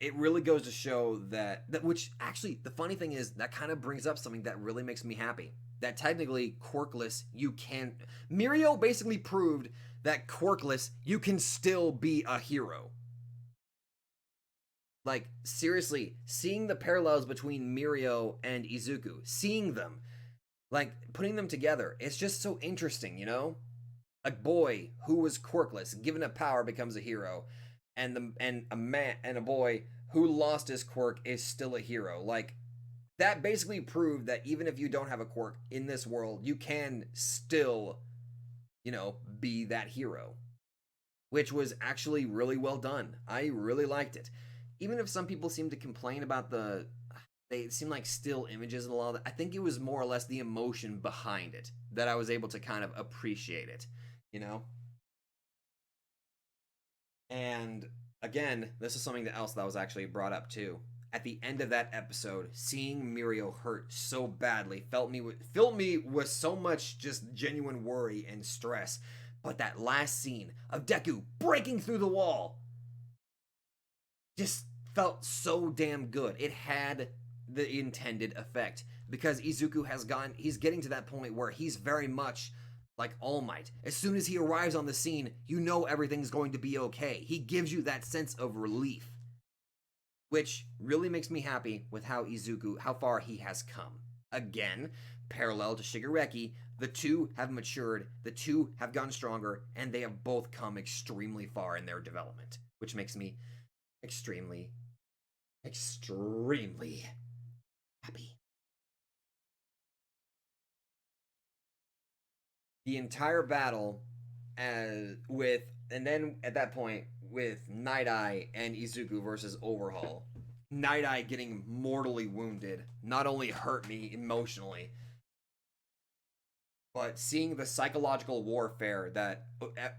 it really goes to show that, which actually, the funny thing is, that kind of brings up something that really makes me happy. That technically, quirkless, you can... Mirio basically proved that quirkless, you can still be a hero. Like, seriously, seeing the parallels between Mirio and Izuku, seeing them, like, putting them together, it's just so interesting, you know? A boy who was quirkless, given a power, becomes a hero, and a boy who lost his quirk is still a hero. Like, that basically proved that even if you don't have a quirk in this world, you can still, you know, be that hero. Which was actually really well done. I really liked it. Even if some people seem to complain about they seem like still images and all that, I think it was more or less the emotion behind it that I was able to kind of appreciate it, you know? And again, this is something else that was actually brought up too. At the end of that episode, seeing Mirio hurt so badly filled me with so much just genuine worry and stress. But that last scene of Deku breaking through the wall just felt so damn good. It had the intended effect. Because Izuku he's getting to that point where he's very much like All Might. As soon as he arrives on the scene, you know everything's going to be okay. He gives you that sense of relief, which really makes me happy with how far he has come. Again, parallel to Shigaraki, the two have matured, the two have gotten stronger, and they have both come extremely far in their development, which makes me extremely, extremely happy. The entire battle and then at that point with Night Eye and Izuku versus Overhaul. Night Eye getting mortally wounded not only hurt me emotionally, but seeing the psychological warfare that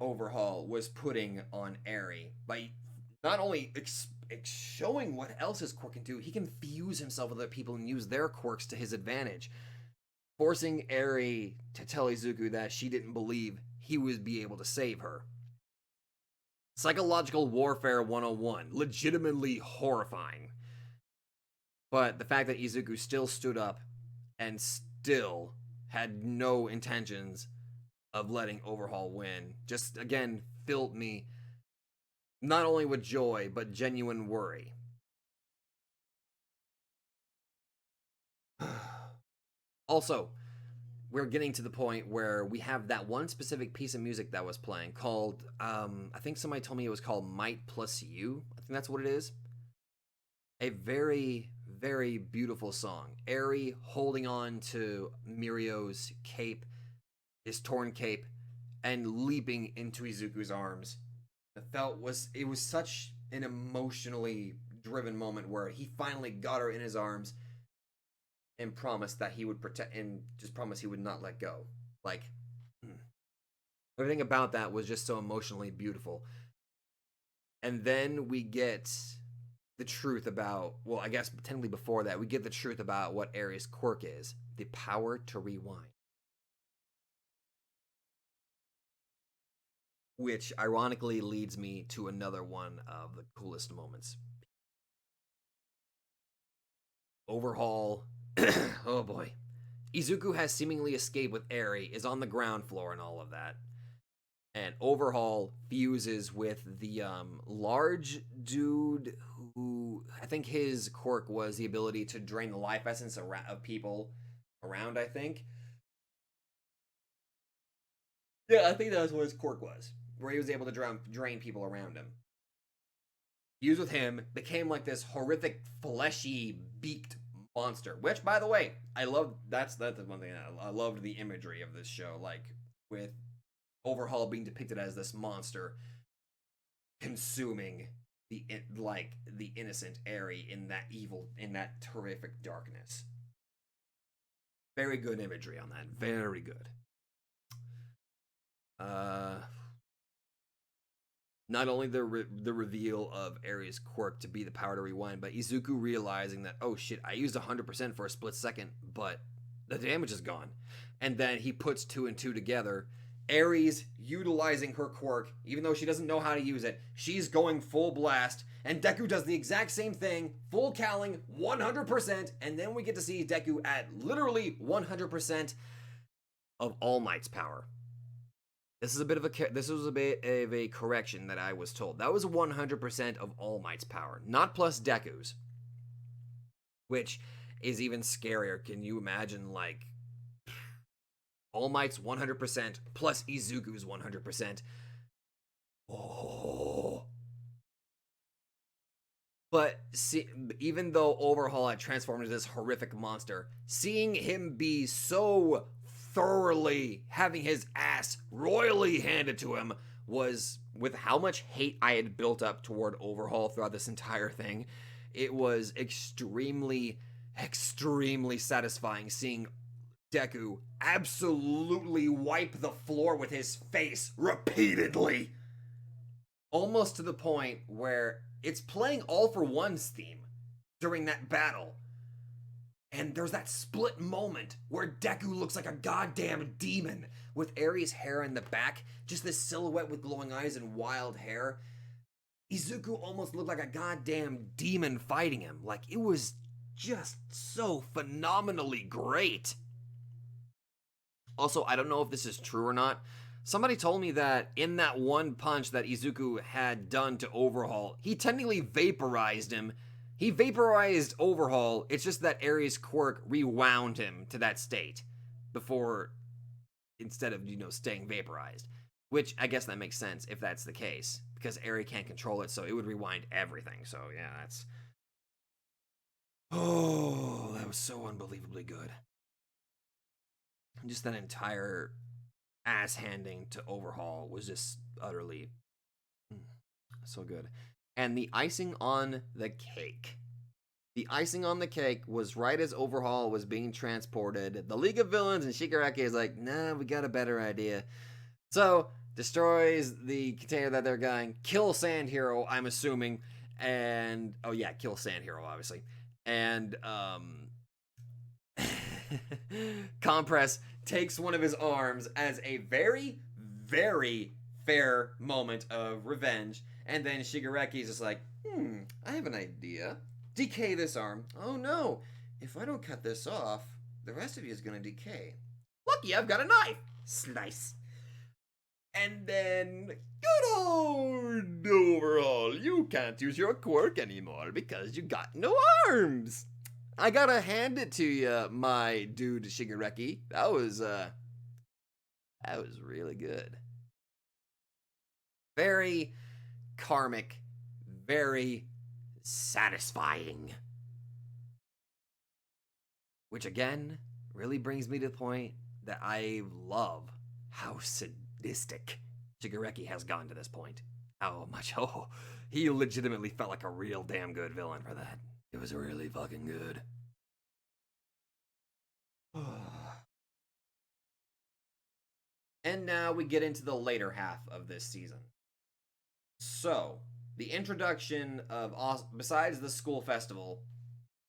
Overhaul was putting on Eri by not only showing what else his quirk can do, he can fuse himself with other people and use their quirks to his advantage, forcing Eri to tell Izuku that she didn't believe he would be able to save her. Psychological warfare 101, legitimately horrifying. But the fact that Izuku still stood up and still had no intentions of letting Overhaul win just, again, filled me not only with joy, but genuine worry. Also, we're getting to the point where we have that one specific piece of music that was playing called, I think somebody told me it was called Might Plus You. I think that's what it is. A very, very beautiful song. Eri holding on to Mirio's cape, his torn cape, and leaping into Izuku's arms. It was such an emotionally driven moment where he finally got her in his arms and promised that he would protect, and just promised he would not let go. Like, everything about that was just so emotionally beautiful. And then we get the truth about, well, I guess technically before that, we get the truth about what Eri's quirk is: the power to rewind. Which ironically leads me to another one of the coolest moments. Overhaul. Oh boy. Izuku has seemingly escaped with Eri, is on the ground floor and all of that. And Overhaul fuses with the large dude who, I think his quirk was the ability to drain the life essence of people around, I think. Yeah, I think that was what his quirk was, where he was able to drain people around him. Fused with him, became like this horrific, fleshy, beaked monster. Which, by the way, I love. That's the one thing I loved the imagery of this show, like with Overhaul being depicted as this monster consuming the innocent Eri in that terrific darkness. Very good imagery on that. Very good. Not only the reveal of Eri's quirk to be the power to rewind, but Izuku realizing that, oh shit, I used 100% for a split second, but the damage is gone. And then he puts 2 and 2 together. Eri's utilizing her quirk, even though she doesn't know how to use it. She's going full blast, and Deku does the exact same thing, full cowling, 100%, and then we get to see Deku at literally 100% of All Might's power. This was a bit of a correction that I was told. That was 100% of All Might's power, not plus Deku's, which is even scarier. Can you imagine, like, All Might's 100% plus Izuku's 100%? Oh. But even though Overhaul had transformed into this horrific monster, seeing him be so thoroughly having his ass royally handed to him was, with how much hate I had built up toward Overhaul throughout this entire thing, it was extremely, extremely satisfying seeing Deku absolutely wipe the floor with his face repeatedly. Almost to the point where it's playing All for One's theme during that battle. And there's that split moment where Deku looks like a goddamn demon with Eri's hair in the back, just this silhouette with glowing eyes and wild hair. Izuku almost looked like a goddamn demon fighting him. Like, it was just so phenomenally great. Also, I don't know if this is true or not. Somebody told me that in that one punch that Izuku had done to Overhaul, he technically vaporized him. He vaporized Overhaul, it's just that Aries' quirk rewound him to that state before, instead of, staying vaporized. Which, I guess that makes sense if that's the case, because Aries can't control it, so it would rewind everything. So, yeah, that's... Oh, that was so unbelievably good. Just that entire ass-handing to Overhaul was just utterly so good. And the icing on the cake. The icing on the cake was right as Overhaul was being transported. The League of Villains and Shigaraki is like, nah, we got a better idea. So, destroys the container that they're going, kill Sand Hero, I'm assuming, and, oh yeah, kill Sand Hero, obviously. And, Compress takes one of his arms as a very, very fair moment of revenge, and then Shigaraki's just like, I have an idea. Decay this arm. Oh no, if I don't cut this off, the rest of you is gonna decay. Lucky I've got a knife. Slice. And then, good old Overhaul, you can't use your quirk anymore because you got no arms. I gotta hand it to you, my dude Shigaraki. That was really good. Very karmic, very satisfying. Which again, really brings me to the point that I love how sadistic Shigaraki has gotten to this point. How much, he legitimately felt like a real damn good villain for that. It was really fucking good. And now we get into the later half of this season. So, the introduction of, besides the school festival,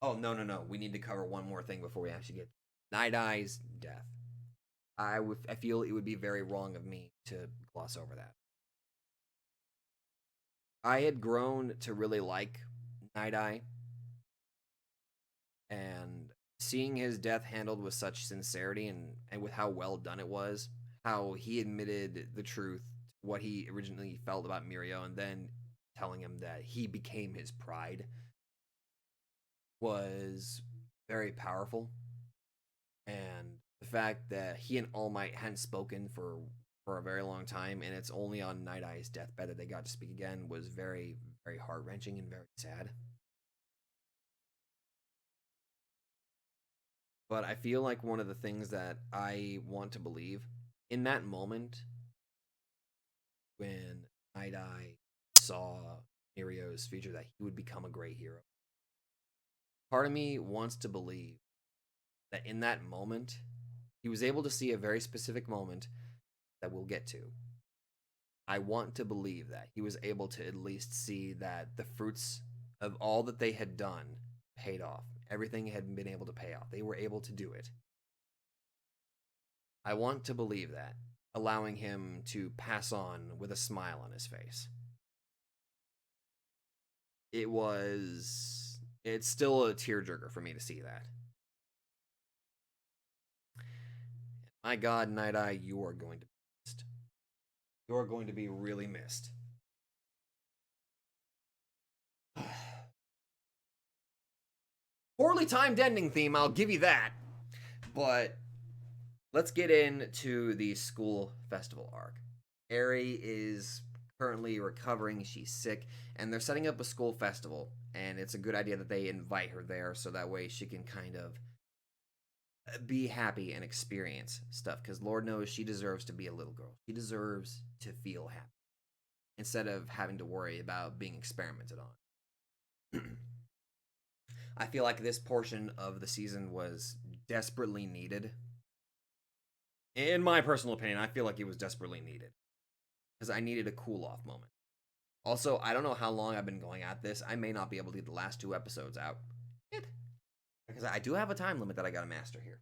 oh, no, we need to cover one more thing before we actually get Night Eye's death. I feel it would be very wrong of me to gloss over that. I had grown to really like Night Eye, and seeing his death handled with such sincerity and with how well done it was, how he admitted the truth, what he originally felt about Mirio, and then telling him that he became his pride, was very powerful. And the fact that he and All Might hadn't spoken for a very long time, and it's only on Night Eye's deathbed that they got to speak again, was very, very heart-wrenching and very sad. But I feel like one of the things that I want to believe, in that moment, when Night Eye saw Mirio's future, that he would become a great hero. Part of me wants to believe that in that moment, he was able to see a very specific moment that we'll get to. I want to believe that he was able to at least see that the fruits of all that they had done paid off. Everything had been able to pay off. They were able to do it. I want to believe that, allowing him to pass on with a smile on his face. It's still a tearjerker for me to see that. My God, Night Eye, you are going to be missed. You are going to be really missed. Poorly timed ending theme, I'll give you that. But let's get into the school festival arc. Eri is currently recovering, she's sick, and they're setting up a school festival, and it's a good idea that they invite her there so that way she can kind of be happy and experience stuff, because Lord knows she deserves to be a little girl. She deserves to feel happy instead of having to worry about being experimented on. I feel like this portion of the season was desperately needed. In my personal opinion, I feel like it was desperately needed, because I needed a cool-off moment. Also, I don't know how long I've been going at this. I may not be able to get the last 2 episodes out. Because I do have a time limit that I gotta master here.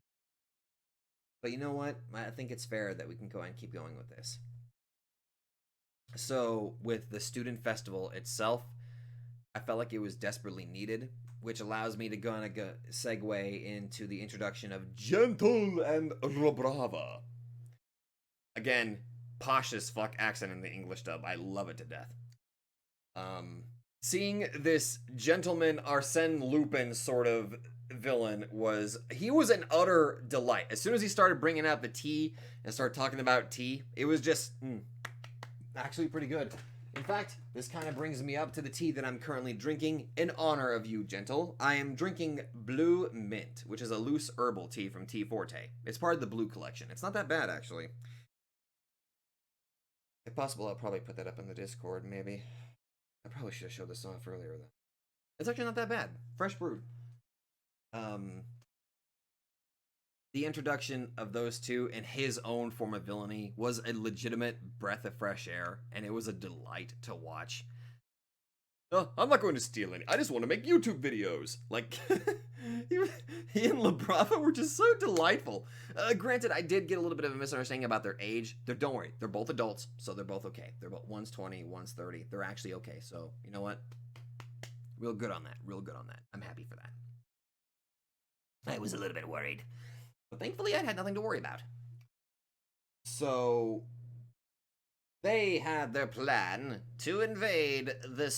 But you know what? I think it's fair that we can go and keep going with this. So, with the student festival itself, I felt like it was desperately needed, which allows me to segue into the introduction of Gentle and Robrava. Again, posh as fuck accent in the English dub. I love it to death. Seeing this gentleman Arsène Lupin sort of villain was an utter delight. As soon as he started bringing out the tea and started talking about tea, it was just actually pretty good. In fact, this kind of brings me up to the tea that I'm currently drinking in honor of you, Gentle. I am drinking Blue Mint, which is a loose herbal tea from Tea Forte. It's part of the Blue collection. It's not that bad, actually. If possible, I'll probably put that up in the Discord, maybe. I probably should have showed this off earlier, though. It's actually not that bad. Fresh brewed. The introduction of those two and his own form of villainy was a legitimate breath of fresh air, and it was a delight to watch. I'm not going to steal any. I just want to make YouTube videos. Like, he and Labrava were just so delightful. Granted, I did get a little bit of a misunderstanding about their age. Don't worry, they're both adults, so they're both okay. They're both, one's 20, one's 30. They're actually okay. So you know what? Real good on that. Real good on that. I'm happy for that. I was a little bit worried. But thankfully, I had nothing to worry about. So they had their plan to invade the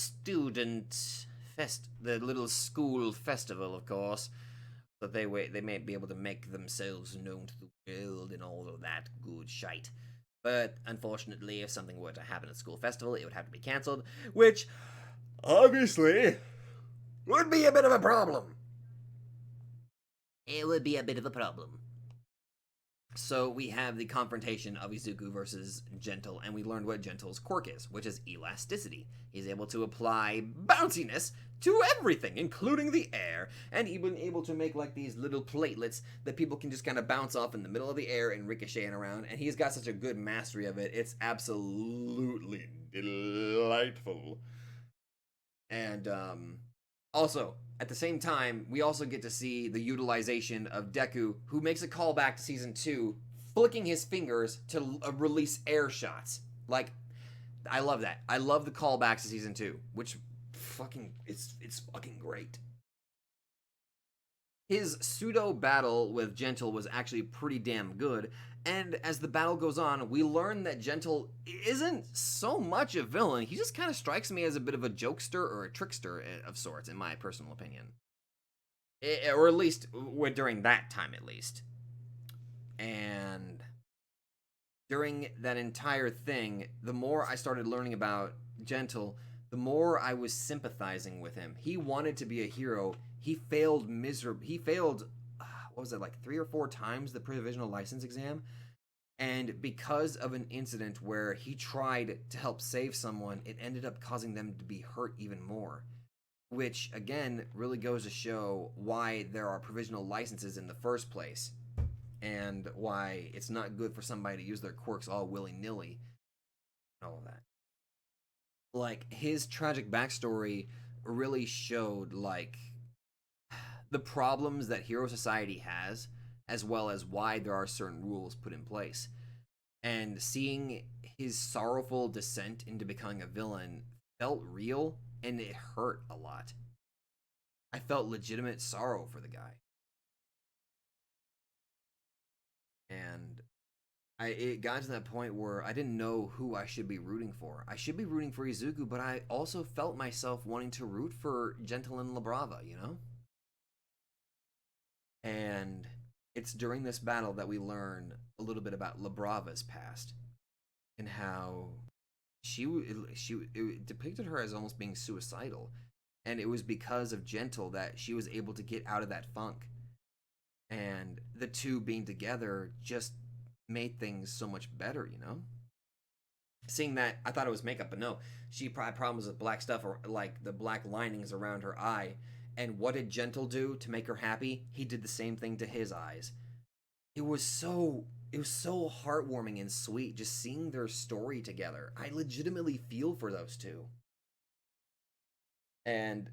the little school festival, of course, so they may be able to make themselves known to the world and all of that good shite. But unfortunately, if something were to happen at school festival, it would have to be cancelled, which obviously would be a bit of a problem. It would be a bit of a problem. So we have the confrontation of Izuku versus Gentle, and we learned what Gentle's quirk is, which is elasticity. He's able to apply bounciness to everything, including the air, and even able to make like these little platelets that people can just kind of bounce off in the middle of the air and ricocheting around, and he's got such a good mastery of it. It's absolutely delightful. And also, at the same time, we also get to see the utilization of Deku, who makes a callback to Season 2, flicking his fingers to release air shots. Like, I love that. I love the callbacks to Season 2, which it's fucking great. His pseudo battle with Gentle was actually pretty damn good, and as the battle goes on, we learn that Gentle isn't so much a villain. He just kind of strikes me as a bit of a jokester or a trickster of sorts, in my personal opinion. Or at least, during that time at least. And during that entire thing, the more I started learning about Gentle, the more I was sympathizing with him. He wanted to be a hero. He failed miserably. He failed, what was it, like 3 or 4 times the provisional license exam? And because of an incident where he tried to help save someone, it ended up causing them to be hurt even more. Which, again, really goes to show why there are provisional licenses in the first place. And why it's not good for somebody to use their quirks all willy-nilly. And all of that. Like, his tragic backstory really showed, like, the problems that Hero Society has, as well as why there are certain rules put in place. And seeing his sorrowful descent into becoming a villain felt real, and it hurt a lot. I felt legitimate sorrow for the guy. And it got to that point where I didn't know who I should be rooting for. I should be rooting for Izuku, but I also felt myself wanting to root for Gentle and Labrava, you know? And it's during this battle that we learn a little bit about Labrava's past and how it depicted her as almost being suicidal, and it was because of Gentle that she was able to get out of that funk, and the two being together just made things so much better, you know? Seeing that, I thought it was makeup, but no, she probably had problems with black stuff, or like the black linings around her eye. And what did Gentle do to make her happy? He did the same thing to his eyes. It was so heartwarming and sweet just seeing their story together. I legitimately feel for those two. And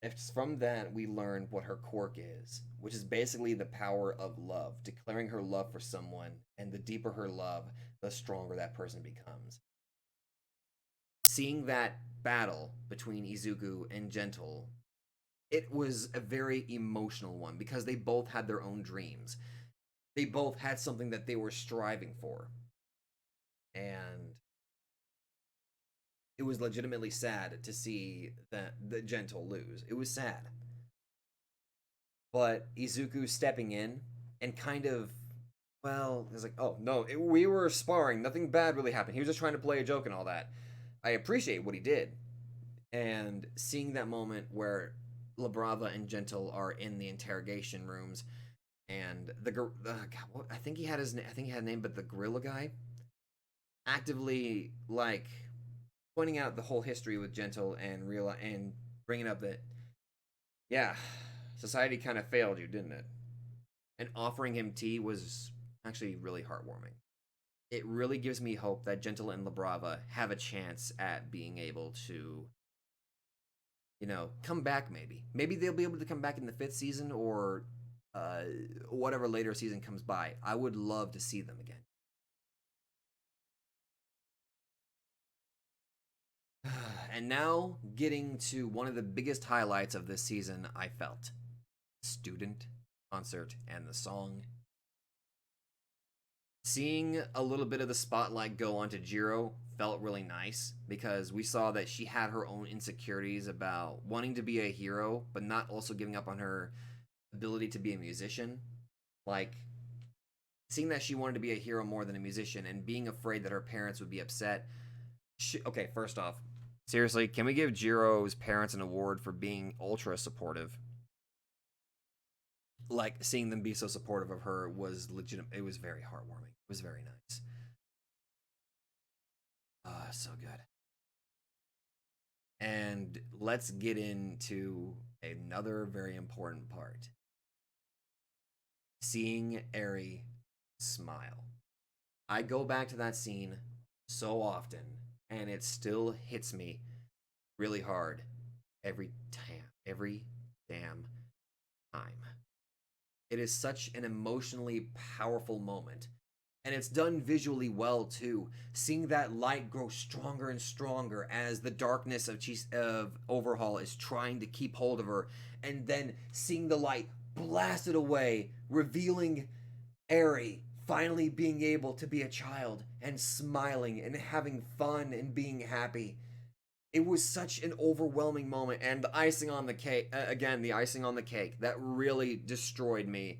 it's from that we learn what her quirk is, which is basically the power of love, declaring her love for someone, and the deeper her love, the stronger that person becomes. Seeing that battle between Izuku and Gentle it was a very emotional one because they both had their own dreams. They both had something that they were striving for. And it was legitimately sad to see that the Gentle lose. It was sad. But Izuku stepping in and kind of, well, it's like, oh no, we were sparring. Nothing bad really happened. He was just trying to play a joke and all that. I appreciate what he did. And seeing that moment where Labrava and Gentle are in the interrogation rooms, and I think he had a name, but the gorilla guy actively like pointing out the whole history with Gentle and bringing up that, yeah, society kind of failed you, didn't it? And offering him tea was actually really heartwarming. It really gives me hope that Gentle and Labrava have a chance at being able to, come back maybe. Maybe they'll be able to come back in the 5th season or whatever later season comes by. I would love to see them again. And now, getting to one of the biggest highlights of this season, I felt. Student concert and the song. Seeing a little bit of the spotlight go onto Jiro felt really nice because we saw that she had her own insecurities about wanting to be a hero, but not also giving up on her ability to be a musician. Like, seeing that she wanted to be a hero more than a musician and being afraid that her parents would be upset. Okay, first off, seriously, can we give Jiro's parents an award for being ultra supportive? Like, seeing them be so supportive of her was legitimate. It was very heartwarming. It was very nice. So good. And let's get into another very important part. Seeing Eri smile. I go back to that scene so often, and it still hits me really hard every damn time. It is such an emotionally powerful moment. And it's done visually well too. Seeing that light grow stronger and stronger as the darkness of Overhaul is trying to keep hold of her, and then seeing the light blasted away, revealing Eri finally being able to be a child and smiling and having fun and being happy. It was such an overwhelming moment, and the icing on the cake, the icing on the cake that really destroyed me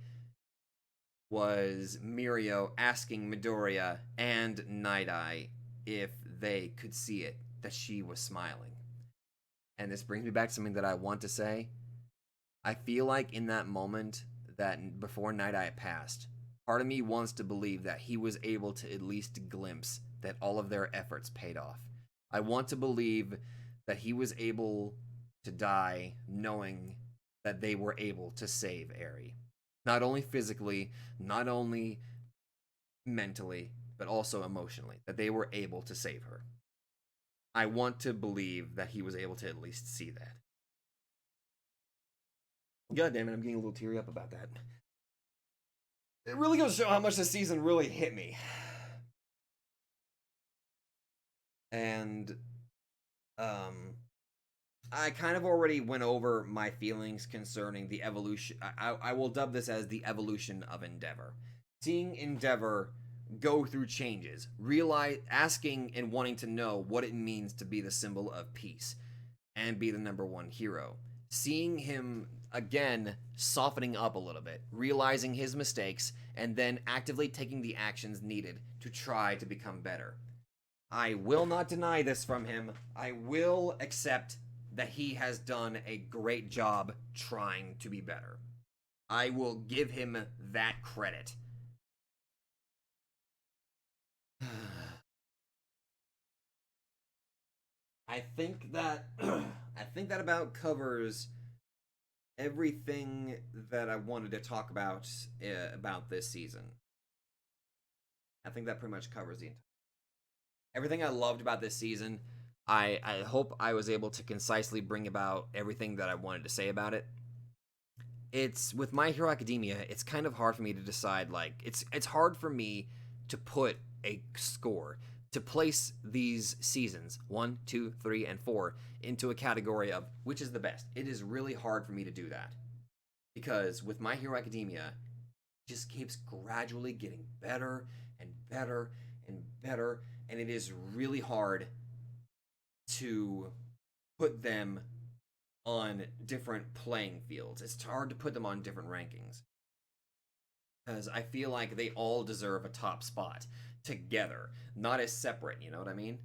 was Mirio asking Midoriya and Night Eye if they could see it, that she was smiling. And this brings me back to something that I want to say. I feel like in that moment, that before Night Eye passed, part of me wants to believe that he was able to at least glimpse that all of their efforts paid off. I want to believe that he was able to die knowing that they were able to save Eri. Not only physically, not only mentally, but also emotionally. That they were able to save her. I want to believe that he was able to at least see that. God damn it, I'm getting a little teary up about that. It really goes to show how much this season really hit me. And, I kind of already went over my feelings concerning the evolution. I will dub this as the evolution of Endeavor. Seeing Endeavor go through changes, asking and wanting to know what it means to be the symbol of peace and be the #1 hero. Seeing him again softening up a little bit, realizing his mistakes, and then actively taking the actions needed to try to become better. I will not deny this from him. I will accept that he has done a great job trying to be better. I will give him that credit. I think that about covers everything that I wanted to talk about this season. I think that pretty much covers everything I loved about this season. I hope I was able to concisely bring about everything that I wanted to say about it. It's with My Hero Academia, it's kind of hard for me to decide, like, it's hard for me to put a score to place these seasons 1, 2, 3, and 4 into a category of which is the best. It is really hard for me to do that because with My Hero Academia, it just keeps gradually getting better and better and better, and it is really hard to put them on different playing fields. It's hard to put them on different rankings because I feel like they all deserve a top spot together, not as separate, you know what I mean?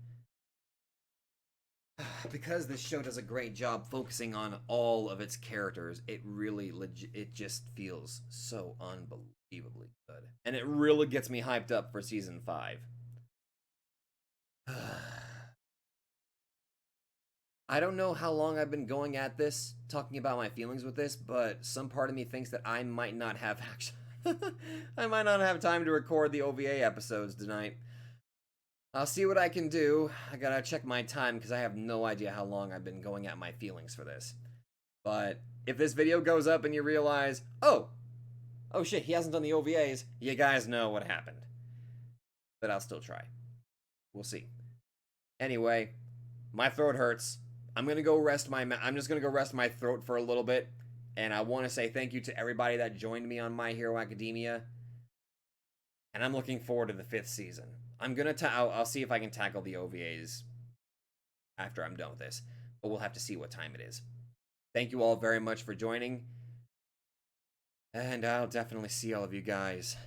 Because this show does a great job focusing on all of its characters, it really it just feels so unbelievably good. And it really gets me hyped up for season 5. I don't know how long I've been going at this, talking about my feelings with this, but some part of me thinks that I might not have actually I might not have time to record the OVA episodes tonight. I'll see what I can do. I gotta check my time because I have no idea how long I've been going at my feelings for this. But if this video goes up and you realize, oh shit, he hasn't done the OVAs, you guys know what happened. But I'll still try. We'll see. Anyway, my throat hurts. I'm just gonna go rest my throat for a little bit. And I want to say thank you to everybody that joined me on My Hero Academia. And I'm looking forward to the 5th season. I'll see if I can tackle the OVAs after I'm done with this. But we'll have to see what time it is. Thank you all very much for joining. And I'll definitely see all of you guys